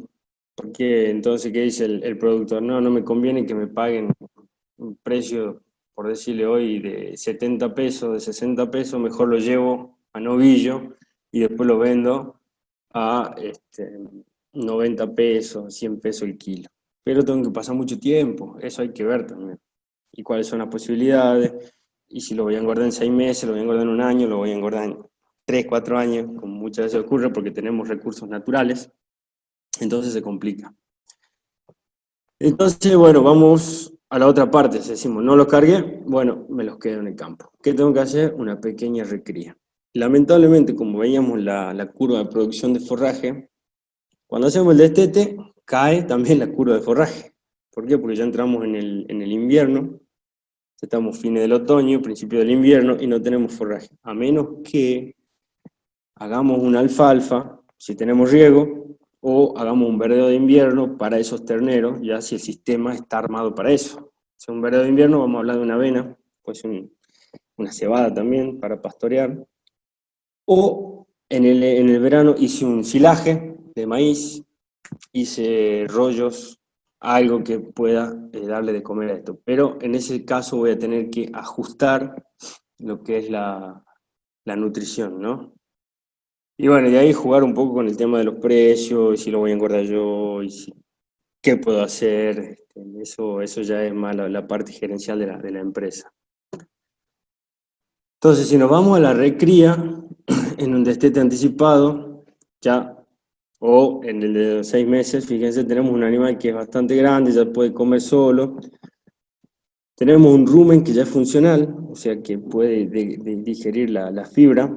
Porque entonces, ¿qué dice el productor? No me conviene que me paguen un precio, por decirle hoy, de 70 pesos, de 60 pesos, mejor lo llevo a novillo y después lo vendo a 90 pesos, 100 pesos el kilo. Pero tengo que pasar mucho tiempo, eso hay que ver también. Y cuáles son las posibilidades, y si lo voy a engordar en 6 meses, lo voy a engordar en un año, lo voy a engordar en 3, 4 años, como muchas veces ocurre porque tenemos recursos naturales, entonces se complica. Entonces, bueno, vamos a la otra parte. Si decimos, no los cargué, bueno, me los quedo en el campo. ¿Qué tengo que hacer? Una pequeña recría. Lamentablemente, como veíamos la curva de producción de forraje, cuando hacemos el destete, cae también la curva de forraje. ¿Por qué? Porque ya entramos en el invierno, estamos fines del otoño, principio del invierno, y no tenemos forraje. A menos que hagamos una alfalfa, si tenemos riego, o hagamos un verdeo de invierno para esos terneros, ya si el sistema está armado para eso. Si es un verdeo de invierno, vamos a hablar de una avena, pues una cebada también para pastorear. O en el verano hice un silaje de maíz, hice rollos, algo que pueda darle de comer a esto. Pero en ese caso voy a tener que ajustar lo que es la nutrición, ¿no? Y bueno, de ahí jugar un poco con el tema de los precios, y si lo voy a engordar yo, y qué puedo hacer. Eso ya es más la parte gerencial de la empresa. Entonces, si nos vamos a la recría, en un destete anticipado, ya, o en el de 6 meses, fíjense, tenemos un animal que es bastante grande, ya puede comer solo. Tenemos un rumen que ya es funcional, o sea que puede digerir la fibra.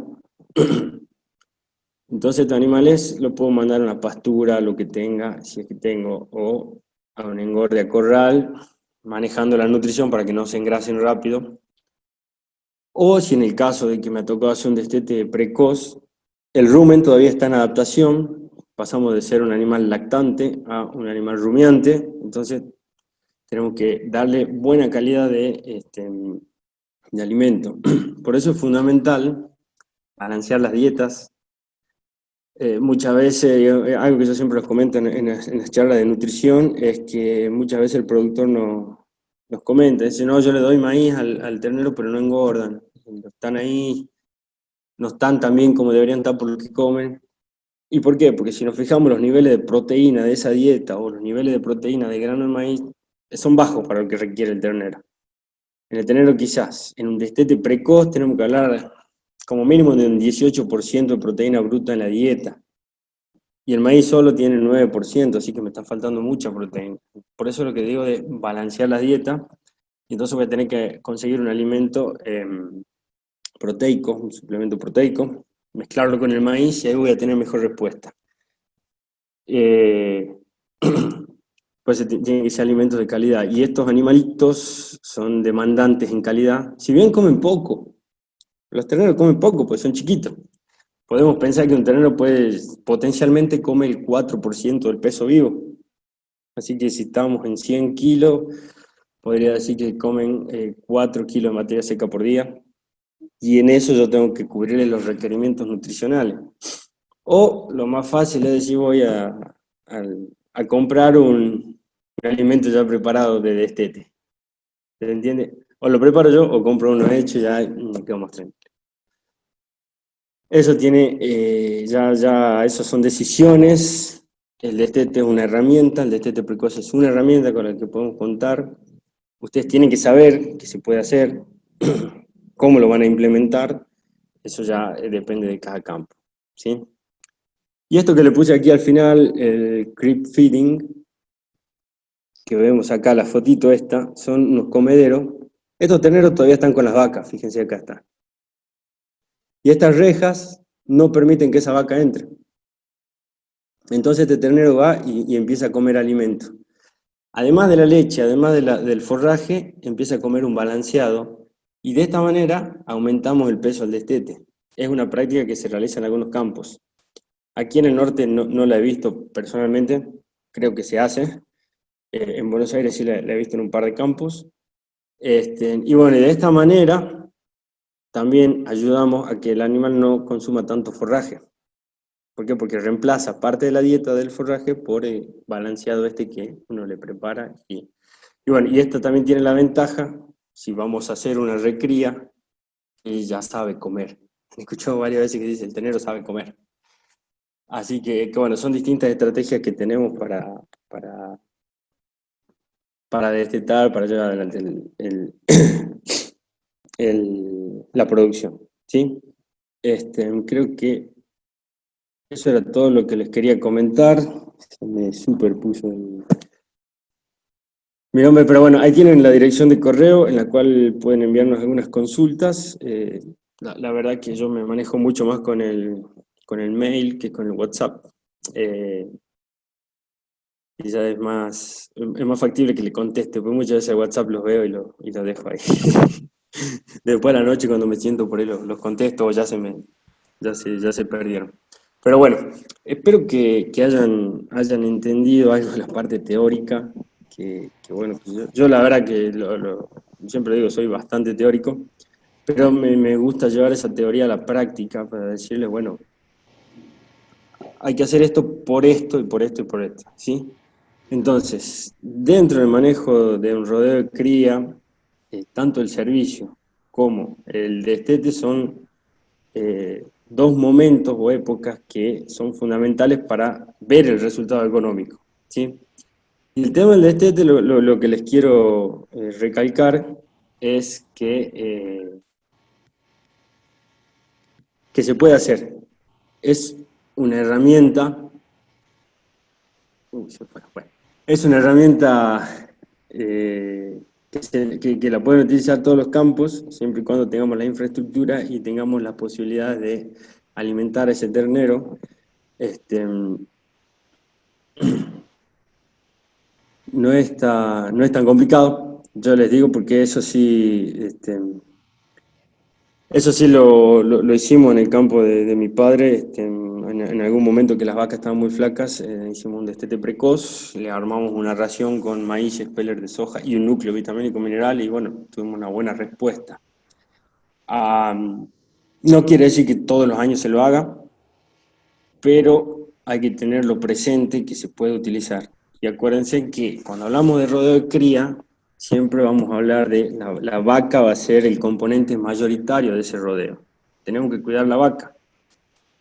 Entonces, estos animales lo puedo mandar a una pastura, lo que tenga, si es que tengo, o a un engorde a corral, manejando la nutrición para que no se engrasen rápido. O si en el caso de que me ha tocado hacer un destete precoz, el rumen todavía está en adaptación, pasamos de ser un animal lactante a un animal rumiante, entonces tenemos que darle buena calidad de alimento. Por eso es fundamental balancear las dietas. Muchas veces, algo que yo siempre les comento en las charlas de nutrición, es que muchas veces el productor nos comenta, dice, no, yo le doy maíz al ternero, pero no engordan. Están ahí, no están tan bien como deberían estar por lo que comen. ¿Y por qué? Porque si nos fijamos los niveles de proteína de esa dieta o los niveles de proteína de grano de maíz, son bajos para lo que requiere el ternero. En el ternero quizás, en un destete precoz tenemos que hablar como mínimo de un 18% de proteína bruta en la dieta. Y el maíz solo tiene el 9%, así que me está faltando mucha proteína. Por eso lo que digo de balancear la dieta, y entonces voy a tener que conseguir un alimento proteico, un suplemento proteico, mezclarlo con el maíz y ahí voy a tener mejor respuesta. Pues tienen que ser alimentos de calidad. Y estos animalitos son demandantes en calidad, si bien comen poco. Los terneros comen poco, pues son chiquitos. Podemos pensar que un ternero potencialmente come el 4% del peso vivo. Así que si estamos en 100 kilos, podría decir que comen 4 kilos de materia seca por día. Y en eso yo tengo que cubrirle los requerimientos nutricionales. O lo más fácil es decir, voy a comprar un alimento ya preparado de destete. ¿Se entiende? O lo preparo yo o compro uno hecho y ya me quedo más tranquilo. Eso tiene, esas son decisiones. El destete es una herramienta, el destete precoz es una herramienta con la que podemos contar. Ustedes tienen que saber qué se puede hacer, cómo lo van a implementar, eso ya depende de cada campo, ¿sí? Y esto que le puse aquí al final, el creep feeding, que vemos acá, la fotito esta, son unos comederos. Estos terneros todavía están con las vacas, fíjense acá está. Y estas rejas no permiten que esa vaca entre. Entonces este ternero va y empieza a comer alimento. Además de la leche, además del forraje, empieza a comer un balanceado y de esta manera aumentamos el peso al destete. Es una práctica que se realiza en algunos campos. Aquí en el norte no la he visto personalmente, creo que se hace. En Buenos Aires sí la he visto en un par de campos. Y bueno, de esta manera también ayudamos a que el animal no consuma tanto forraje. ¿Por qué? Porque reemplaza parte de la dieta del forraje por el balanceado que uno le prepara. Y bueno, y esto también tiene la ventaja, si vamos a hacer una recría, y ya sabe comer. He escuchado varias veces que dice, el ternero sabe comer. Así que bueno, son distintas estrategias que tenemos para, para destetar, para llevar adelante la producción, ¿sí? Creo que eso era todo lo que les quería comentar. Se me superpuso mi nombre, pero bueno, ahí tienen la dirección de correo en la cual pueden enviarnos algunas consultas. La verdad que yo me manejo mucho más con el mail que con el WhatsApp. Eh, y ya es más factible que le conteste, porque muchas veces el WhatsApp los veo y los dejo ahí. Después de la noche cuando me siento por ahí los contesto o ya se perdieron. Pero bueno, espero que hayan entendido algo de la parte teórica, que bueno, que yo la verdad que siempre digo, soy bastante teórico, pero me gusta llevar esa teoría a la práctica para decirles, bueno, hay que hacer esto por esto y por esto y por esto, ¿sí? Entonces, dentro del manejo de un rodeo de cría, tanto el servicio como el destete son dos momentos o épocas que son fundamentales para ver el resultado económico, ¿sí? Y el tema del destete, lo que les quiero recalcar es que se puede hacer. Es una herramienta. Bueno, es una herramienta que la pueden utilizar todos los campos, siempre y cuando tengamos la infraestructura y tengamos las posibilidades de alimentar a ese ternero. No es tan complicado, yo les digo, porque eso sí lo hicimos en el campo de mi padre. En algún momento que las vacas estaban muy flacas, hicimos un destete precoz, le armamos una ración con maíz, speller de soja y un núcleo vitamínico mineral, y bueno, tuvimos una buena respuesta. Ah, no quiere decir que todos los años se lo haga, pero hay que tenerlo presente que se puede utilizar. Y acuérdense que cuando hablamos de rodeo de cría, siempre vamos a hablar de la vaca va a ser el componente mayoritario de ese rodeo. Tenemos que cuidar la vaca.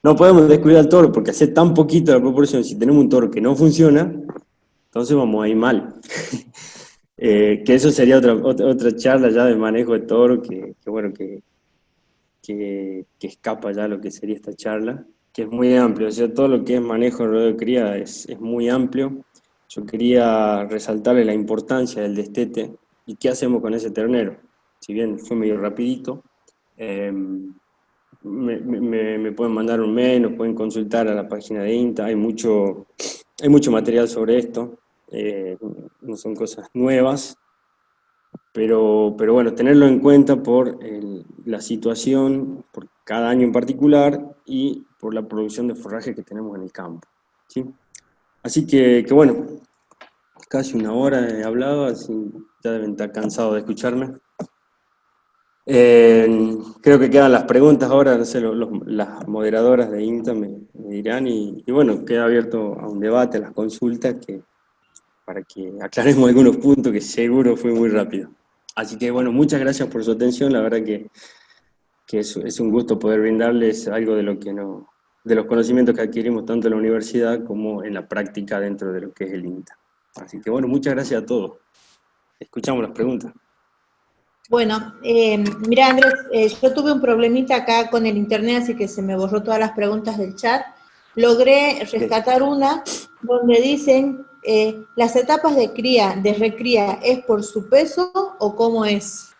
No podemos descuidar al toro porque hace tan poquito la proporción. Si tenemos un toro que no funciona, entonces vamos a ir mal. Que eso sería otra charla ya de manejo de toro bueno, que escapa ya lo que sería esta charla, que es muy amplio. O sea, todo lo que es manejo de rodeo de cría es muy amplio. Yo quería resaltarle la importancia del destete y qué hacemos con ese ternero. Si bien fue medio rapidito, eh, me pueden mandar un mail, nos pueden consultar a la página de INTA, hay mucho material sobre esto, no son cosas nuevas, pero bueno, tenerlo en cuenta por la situación, por cada año en particular y por la producción de forraje que tenemos en el campo, ¿sí? Así que bueno, casi una hora he hablado, así ya deben estar cansados de escucharme. Creo que quedan las preguntas ahora, no sé, las moderadoras de INTA me dirán, y bueno, queda abierto a un debate, a las consultas, para que aclaremos algunos puntos que seguro fue muy rápido. Así que bueno, muchas gracias por su atención, la verdad que es un gusto poder brindarles algo de lo que no, de los conocimientos que adquirimos tanto en la universidad como en la práctica dentro de lo que es el INTA. Así que bueno, muchas gracias a todos. Escuchamos las preguntas. Bueno, mira Andrés, yo tuve un problemita acá con el internet, así que se me borró todas las preguntas del chat. Logré rescatar una donde dicen, ¿las etapas de cría, de recría, es por su peso o cómo es?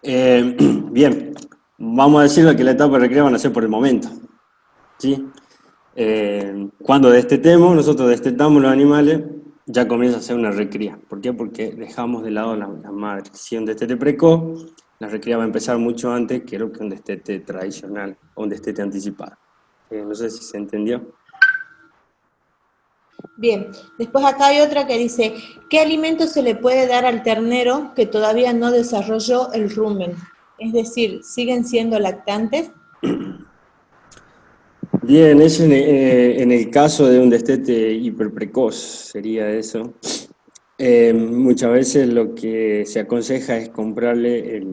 Bien, vamos a decirlo que la etapa de recreo van a ser por el momento, ¿sí? Cuando destetemos, nosotros destetamos los animales, ya comienza a ser una recría. ¿Por qué? Porque dejamos de lado la madre. Si un destete precoz, la recría va a empezar mucho antes que lo que un destete tradicional o un destete anticipado. No sé si se entendió. Bien, después acá hay otra que dice, ¿qué alimento se le puede dar al ternero que todavía no desarrolló el rumen? Es decir, ¿siguen siendo lactantes? Bien, eso en el caso de un destete hiperprecoz sería eso. Muchas veces lo que se aconseja es comprarle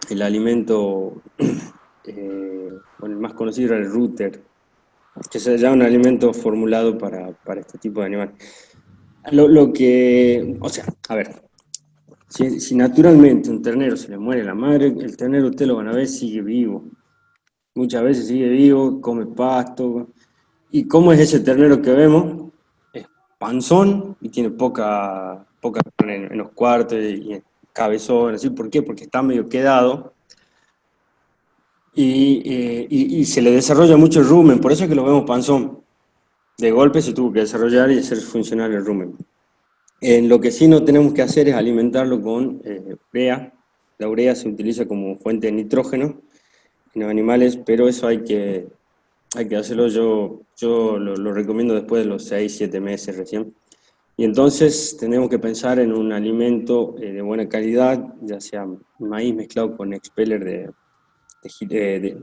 el alimento, bueno, el más conocido era el router, que se llama un alimento formulado para este tipo de animal. O sea, a ver, si naturalmente un ternero se le muere la madre, el ternero usted lo van a ver sigue vivo. Muchas veces sigue vivo, come pasto. ¿Y cómo es ese ternero que vemos? Es panzón y tiene poca carne en los cuartos y en cabezón, así. ¿Por qué? Porque está medio quedado y se le desarrolla mucho el rumen, por eso es que lo vemos panzón. De golpe se tuvo que desarrollar y hacer funcionar el rumen. Lo que sí no tenemos que hacer es alimentarlo con urea. La urea se utiliza como fuente de nitrógeno en los animales, pero eso hay que hacerlo. Yo lo recomiendo después de los 6, 7 meses recién. Y entonces tenemos que pensar en un alimento de buena calidad, ya sea maíz mezclado con expeller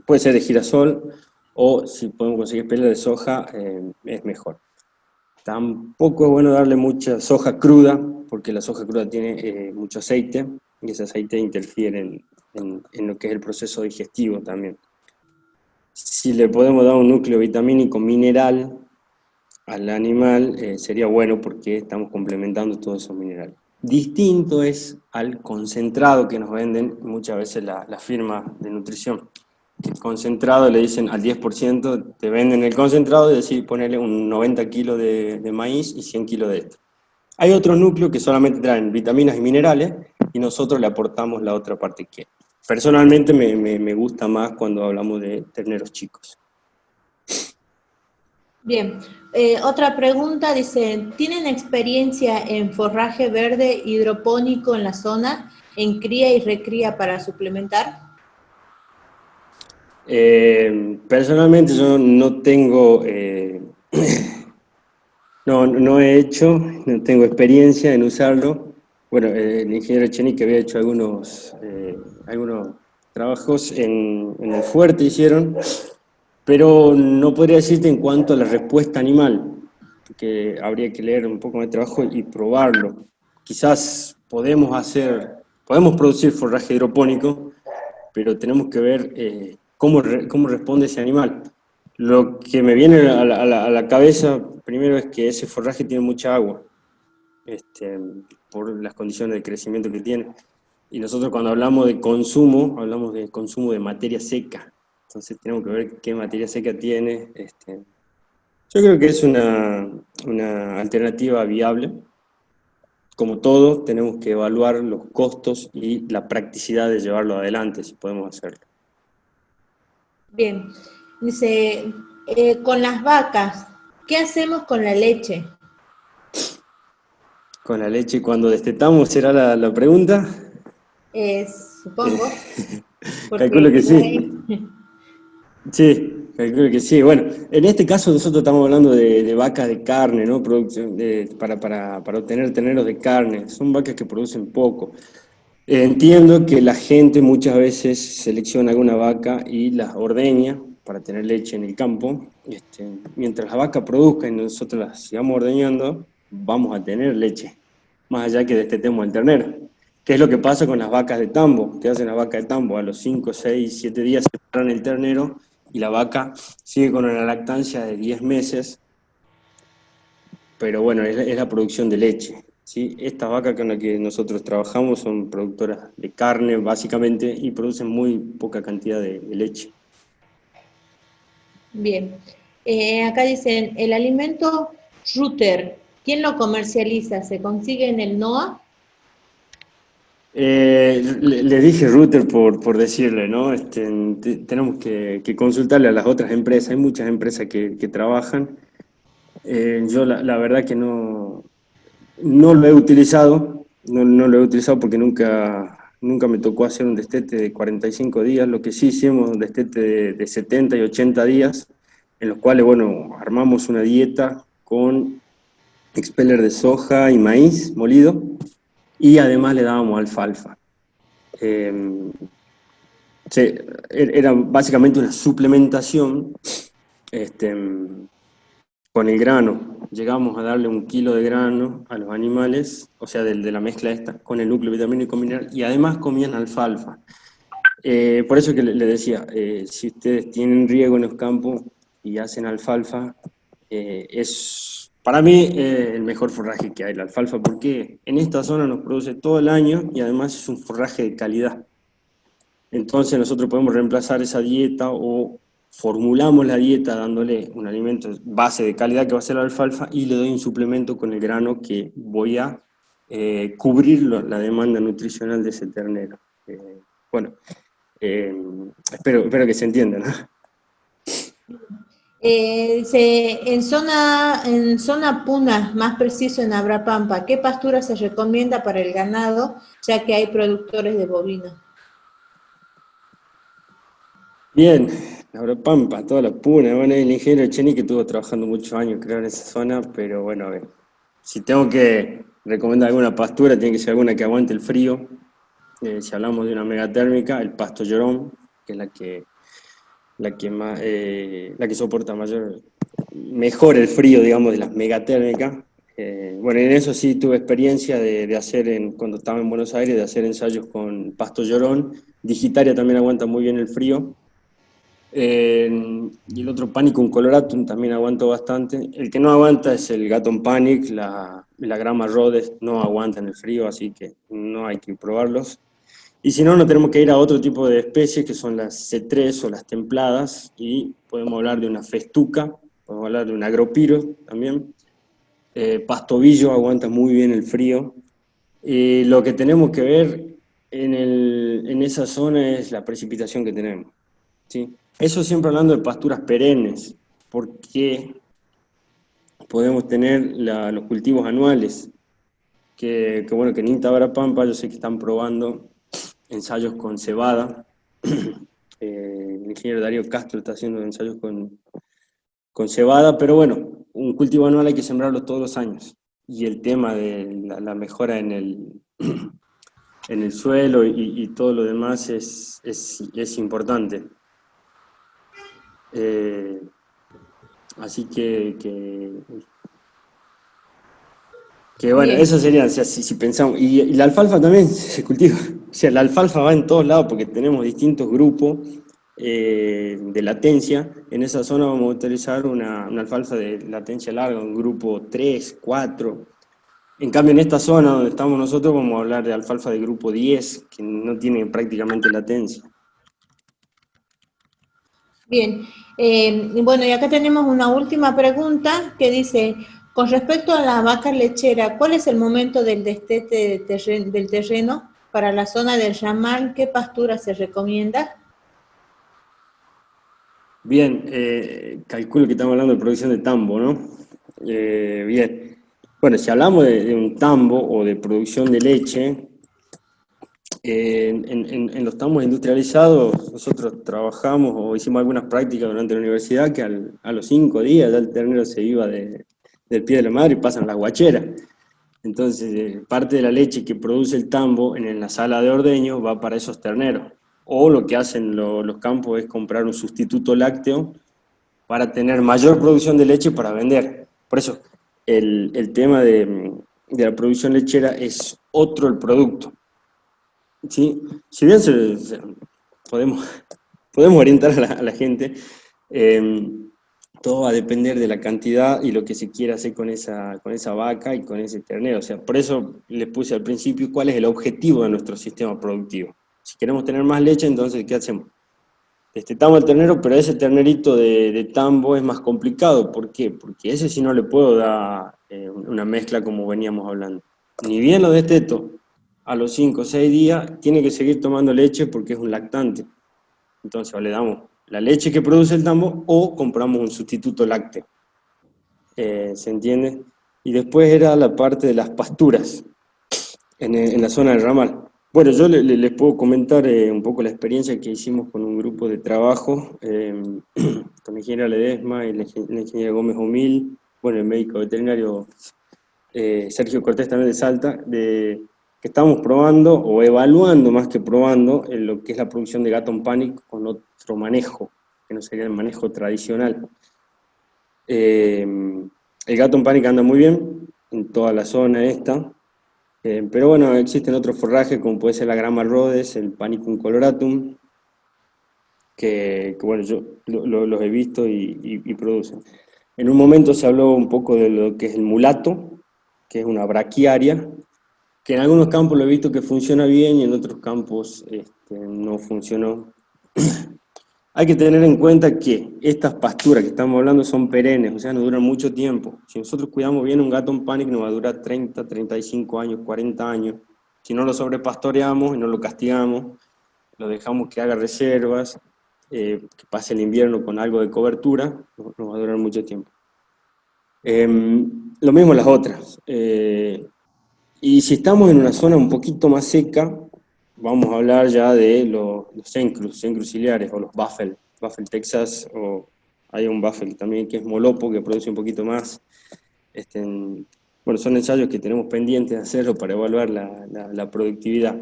puede ser de girasol, o si podemos conseguir expeller de soja, es mejor. Tampoco es bueno darle mucha soja cruda, porque la soja cruda tiene mucho aceite, y ese aceite interfiere en lo que es el proceso digestivo también. Si le podemos dar un núcleo vitamínico mineral al animal, sería bueno porque estamos complementando todos esos minerales. Distinto es al concentrado que nos venden muchas veces las firmas de nutrición. El concentrado le dicen al 10%, te venden el concentrado y decir ponerle un 90 kilos de maíz y 100 kilos de esto. Hay otros núcleos que solamente traen vitaminas y minerales y nosotros le aportamos la otra parte que personalmente me gusta más cuando hablamos de terneros chicos. Bien, otra pregunta dice, ¿tienen experiencia en forraje verde hidropónico en la zona, en cría y recría para suplementar? Personalmente yo no tengo, no he hecho, no tengo experiencia en usarlo. Bueno, el ingeniero Echenique había hecho algunos trabajos en el fuerte hicieron, pero no podría decirte en cuanto a la respuesta animal, que habría que leer un poco más de trabajo y probarlo. Quizás podemos producir forraje hidropónico, pero tenemos que ver cómo responde ese animal. Lo que me viene a la cabeza primero es que ese forraje tiene mucha agua, por las condiciones de crecimiento que tiene. Y nosotros cuando hablamos de consumo de materia seca. Entonces tenemos que ver qué materia seca tiene. Yo creo que es una alternativa viable. Como todo, tenemos que evaluar los costos y la practicidad de llevarlo adelante, si podemos hacerlo. Bien, dice, con las vacas, ¿qué hacemos con la leche? Con la leche, cuando destetamos, ¿será la pregunta? Supongo, Calculo porque que por ahí, sí. Sí, calculo que sí. Bueno, en este caso nosotros estamos hablando de vacas de carne, ¿no? Producción para obtener terneros de carne. Son vacas que producen poco. Entiendo que la gente muchas veces selecciona alguna vaca y las ordeña para tener leche en el campo. Mientras la vaca produzca y nosotros la sigamos ordeñando, vamos a tener leche, más allá que destetemos el ternero. ¿Qué es lo que pasa con las vacas de tambo? ¿Qué hacen las vacas de tambo? A los 5, 6, 7 días se separan el ternero y la vaca sigue con una lactancia de 10 meses, pero bueno, es la producción de leche. ¿Sí? Estas vacas con las que nosotros trabajamos son productoras de carne, básicamente, y producen muy poca cantidad de leche. bien. Acá dicen, el alimento Router, ¿quién lo comercializa? ¿Se consigue en el NOA? Le dije router por decirle, ¿no? Tenemos que consultarle a las otras empresas, hay muchas empresas que trabajan. Yo la verdad que no lo he utilizado, no lo he utilizado porque nunca me tocó hacer un destete de 45 días, lo que sí hicimos un destete de 70 y 80 días, en los cuales, bueno, armamos una dieta con expeller de soja y maíz molido, y además le dábamos alfalfa. Era básicamente una suplementación con el grano. Llegamos a darle 1 kilo de grano a los animales, o sea, de la mezcla esta, con el núcleo vitamínico mineral, y además comían alfalfa. Por eso que le decía, si ustedes tienen riego en los campos y hacen alfalfa, es para mí el mejor forraje que hay, la alfalfa, porque en esta zona nos produce todo el año y además es un forraje de calidad. Entonces nosotros podemos reemplazar esa dieta o formulamos la dieta dándole un alimento base de calidad que va a ser la alfalfa y le doy un suplemento con el grano que voy a cubrir la demanda nutricional de ese ternero. Bueno, espero que se entienda, ¿no? En zona Puna, más preciso en Abrapampa, ¿qué pastura se recomienda para el ganado, ya que hay productores de bovinos? Bien, la Pampa, toda la Puna. Bueno, el ingeniero Cheni que estuvo trabajando muchos años, creo, en esa zona, pero bueno, a ver, si tengo que recomendar alguna pastura, tiene que ser alguna que aguante el frío. Si hablamos de una megatérmica, el pasto llorón, que es la que soporta mejor el frío, digamos, de las megatérmicas. Bueno, en eso sí tuve experiencia de hacer, cuando estaba en Buenos Aires, de hacer ensayos con pasto llorón. Digitaria también aguanta muy bien el frío. Y el otro Panicum coloratum también aguantó bastante. El que no aguanta es el Gatton Panic, la Grama Rhodes no aguanta en el frío, así que no hay que probarlos. Y si no, nos tenemos que ir a otro tipo de especies, que son las C3 o las templadas, y podemos hablar de una festuca, podemos hablar de un agropiro también. Pastobillo aguanta muy bien el frío. Lo que tenemos que ver en esa zona es la precipitación que tenemos, ¿sí? Eso siempre hablando de pasturas perennes, porque podemos tener los cultivos anuales, bueno, que en Inta Pampa yo sé que están probando ensayos con cebada. El ingeniero Darío Castro está haciendo ensayos con cebada, pero bueno, un cultivo anual hay que sembrarlo todos los años. Y el tema de la mejora en el suelo y todo lo demás es importante. Así que bueno, Bien. eso sería, o sea, si pensamos, y la alfalfa también se cultiva, o sea, la alfalfa va en todos lados porque tenemos distintos grupos de latencia. En esa zona vamos a utilizar una alfalfa de latencia larga, un grupo 3, 4. En cambio, en esta zona donde estamos nosotros vamos a hablar de alfalfa de grupo 10, que no tiene prácticamente latencia. Bien, bueno, y acá tenemos una última pregunta que dice, con respecto a la vaca lechera, ¿cuál es el momento del destete del terreno para la zona del ramal? ¿Qué pastura se recomienda? Bien, calculo que estamos hablando de producción de tambo, ¿no? Bien. Bueno, si hablamos de un tambo o de producción de leche, en los tambos industrializados nosotros trabajamos o hicimos algunas prácticas durante la universidad que a los 5 días ya el ternero se iba del pie de la madre y pasan a la guachera. Entonces, parte de la leche que produce el tambo en la sala de ordeño va para esos terneros. O lo que hacen los campos es comprar un sustituto lácteo para tener mayor producción de leche para vender. Por eso, el tema de la producción lechera es otro el producto. ¿Sí? Si bien podemos, podemos orientar a la gente, eh, todo va a depender de la cantidad y lo que se quiera hacer con esa vaca y con ese ternero. O sea, por eso les puse al principio cuál es el objetivo de nuestro sistema productivo. Si queremos tener más leche, entonces, ¿qué hacemos? Destetamos el ternero, pero ese ternerito de tambo es más complicado. ¿Por qué? Porque ese sí no le puedo dar una mezcla como veníamos hablando. Ni bien lo desteto, a los 5 o 6 días tiene que seguir tomando leche porque es un lactante. Entonces o le damos la leche que produce el tambo o compramos un sustituto lácteo. ¿Se entiende? Y después era la parte de las pasturas en la zona del ramal. Bueno, yo les puedo comentar un poco la experiencia que hicimos con un grupo de trabajo, con la ingeniera Ledesma y la ingeniera Gómez Omil, bueno, el médico veterinario Sergio Cortés también de Salta, que estamos probando o evaluando más que probando en lo que es la producción de Gatton Panic con otro manejo, que no sería el manejo tradicional. El Gatton Panic anda muy bien en toda la zona esta, pero bueno, existen otros forrajes como puede ser la Grama Rhodes, el Panicum coloratum, bueno, yo los he visto y producen. En un momento se habló un poco de lo que es el mulato, que es una braquiaria, que en algunos campos lo he visto que funciona bien y en otros campos no funcionó. Hay que tener en cuenta que estas pasturas que estamos hablando son perennes, o sea, no duran mucho tiempo. Si nosotros cuidamos bien un gato en panic, nos va a durar 30, 35 años, 40 años. Si no lo sobrepastoreamos y no lo castigamos, lo dejamos que haga reservas, que pase el invierno con algo de cobertura, nos va a durar mucho tiempo. Lo mismo las otras. Y si estamos en una zona un poquito más seca, vamos a hablar ya de los encrus ciliares o los Buffel Texas, o hay un Buffel también que es Molopo, que produce un poquito más. Bueno, son ensayos que tenemos pendientes de hacerlo para evaluar la productividad.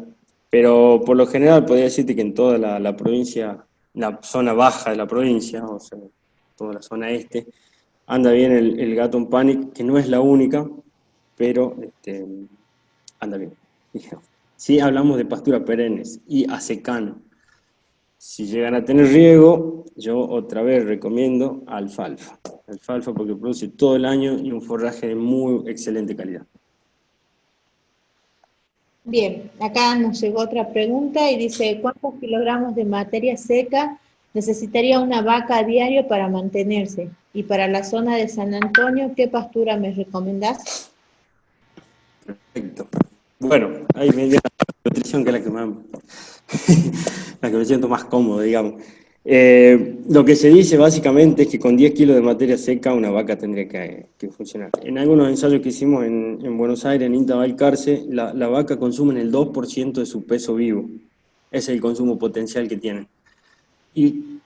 Pero por lo general podría decirte que en toda la provincia, la zona baja de la provincia, o sea, toda la zona este, anda bien el Gatton Panic, que no es la única, pero anda bien. Si hablamos de pasturas perennes y a secano, si llegan a tener riego, yo otra vez recomiendo alfalfa. Alfalfa porque produce todo el año y un forraje de muy excelente calidad. Bien, acá nos llegó otra pregunta y dice, ¿cuántos kilogramos de materia seca necesitaría una vaca a diario para mantenerse? Y para la zona de San Antonio, ¿qué pastura me recomendás? Perfecto. Bueno, ahí me viene la nutrición que es la que más, la que me siento más cómodo, digamos. Lo que se dice básicamente es que con 10 kilos de materia seca una vaca tendría que funcionar. En algunos ensayos que hicimos en Buenos Aires, en INTA Balcarce, la vaca consume el 2% de su peso vivo. Ese es el consumo potencial que tiene. Y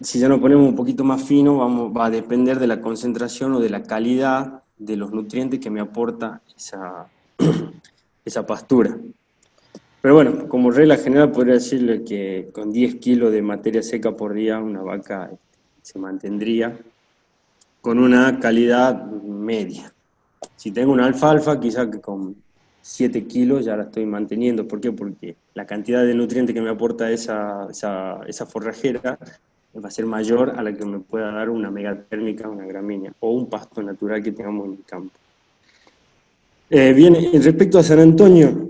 si ya nos ponemos un poquito más fino, va a depender de la concentración o de la calidad de los nutrientes que me aporta esa pastura. Pero bueno, como regla general podría decirle que con 10 kilos de materia seca por día una vaca se mantendría con una calidad media. Si tengo una alfalfa, quizá que con 7 kilos ya la estoy manteniendo. ¿Por qué? Porque la cantidad de nutrientes que me aporta esa forrajera va a ser mayor a la que me pueda dar una megatérmica, una gramínea, o un pasto natural que tengamos en el campo. Bien, respecto a San Antonio,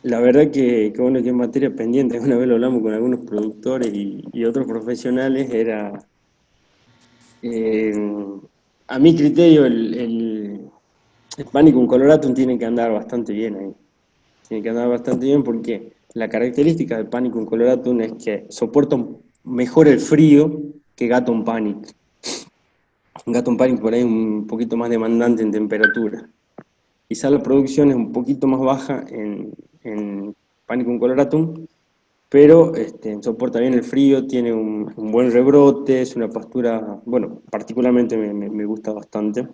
la verdad que bueno, que en materia pendiente, una vez lo hablamos con algunos productores y otros profesionales, era, eh, a mi criterio, el Panicum coloratum tiene que andar bastante bien ahí. Tiene que andar bastante bien porque la característica del Panicum coloratum es que soporta mejor el frío que Gatton Panic. Un Gatton Panic por ahí un poquito más demandante en temperatura. Quizá la producción es un poquito más baja en Panicum coloratum, pero soporta bien el frío, tiene un buen rebrote, es una pastura, bueno, particularmente me gusta bastante.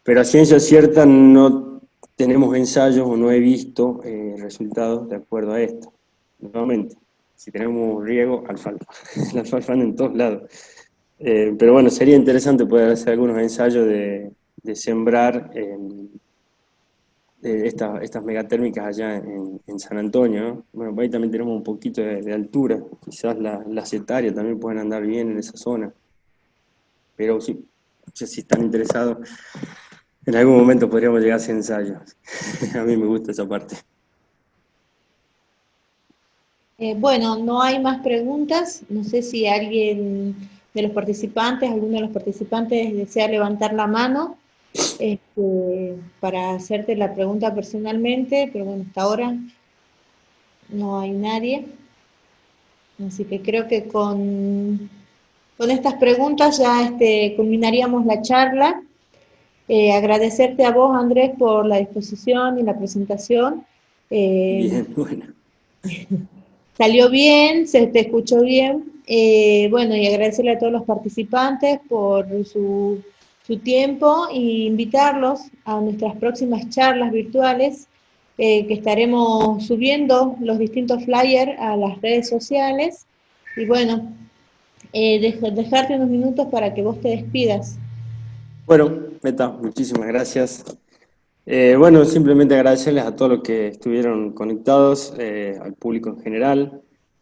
Pero a ciencia cierta no tenemos ensayos o no he visto resultados de acuerdo a esto. Nuevamente, si tenemos riego, alfalfa. La alfalfa anda en todos lados. Pero bueno, sería interesante poder hacer algunos ensayos de sembrar estas megatérmicas allá en San Antonio, ¿no? Bueno, ahí también tenemos un poquito de altura, quizás las hectáreas también pueden andar bien en esa zona, pero sí, no sé si están interesados, en algún momento podríamos llegar a hacer ensayos. A mí me gusta esa parte. Bueno, no hay más preguntas. No sé si alguien de los participantes, alguno de los participantes desea levantar la mano para hacerte la pregunta personalmente, pero bueno, hasta ahora no hay nadie. Así que creo que con estas preguntas ya culminaríamos la charla. Agradecerte a vos, Andrés, por la disposición y la presentación. Bien, bueno. Salió bien, se te escuchó bien. Bueno, y agradecerle a todos los participantes por su tiempo e invitarlos a nuestras próximas charlas virtuales que estaremos subiendo los distintos flyers a las redes sociales. Y bueno, dejarte unos minutos para que vos te despidas. Bueno, Meta, muchísimas gracias. Bueno, simplemente agradecerles a todos los que estuvieron conectados, al público en general.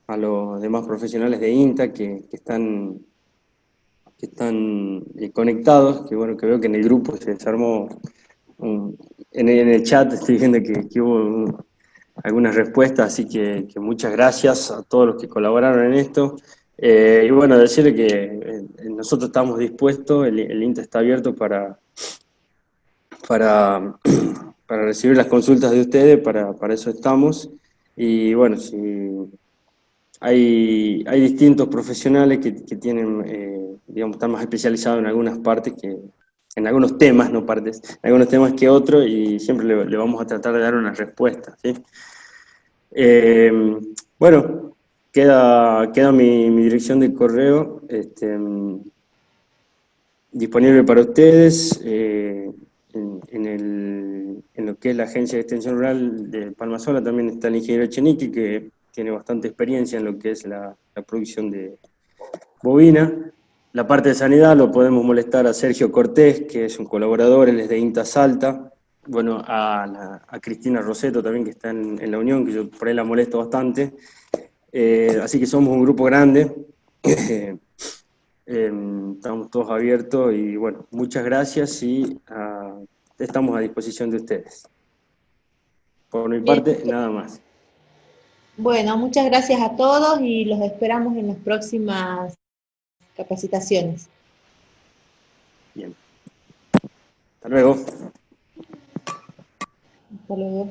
a los demás profesionales de INTA que están conectados, que bueno, que veo que en el grupo se desarmó, en el chat estoy viendo que hubo algunas respuestas, así que muchas gracias a todos los que colaboraron en esto. Y bueno, decirle que nosotros estamos dispuestos, el INTA está abierto para, para recibir las consultas de ustedes, para eso estamos. Y bueno, si hay distintos profesionales que tienen, digamos, están más especializados en algunas partes en algunos temas, no partes, en algunos temas que otros, y siempre le vamos a tratar de dar una respuesta, ¿sí? Bueno, queda mi dirección de correo disponible para ustedes en lo que es la Agencia de Extensión Rural de Palma Sola. También está el ingeniero Echenique, que tiene bastante experiencia en lo que es la producción de bovina. La parte de sanidad lo podemos molestar a Sergio Cortés, que es un colaborador, él es de INTA Salta. Bueno, a Cristina Roseto también, que está en la Unión, que yo por ahí la molesto bastante. Así que somos un grupo grande. Estamos todos abiertos y bueno, muchas gracias y estamos a disposición de ustedes. Por mi Bien. parte, nada más. Bueno, muchas gracias a todos y los esperamos en las próximas capacitaciones. Bien. Hasta luego. Hasta luego.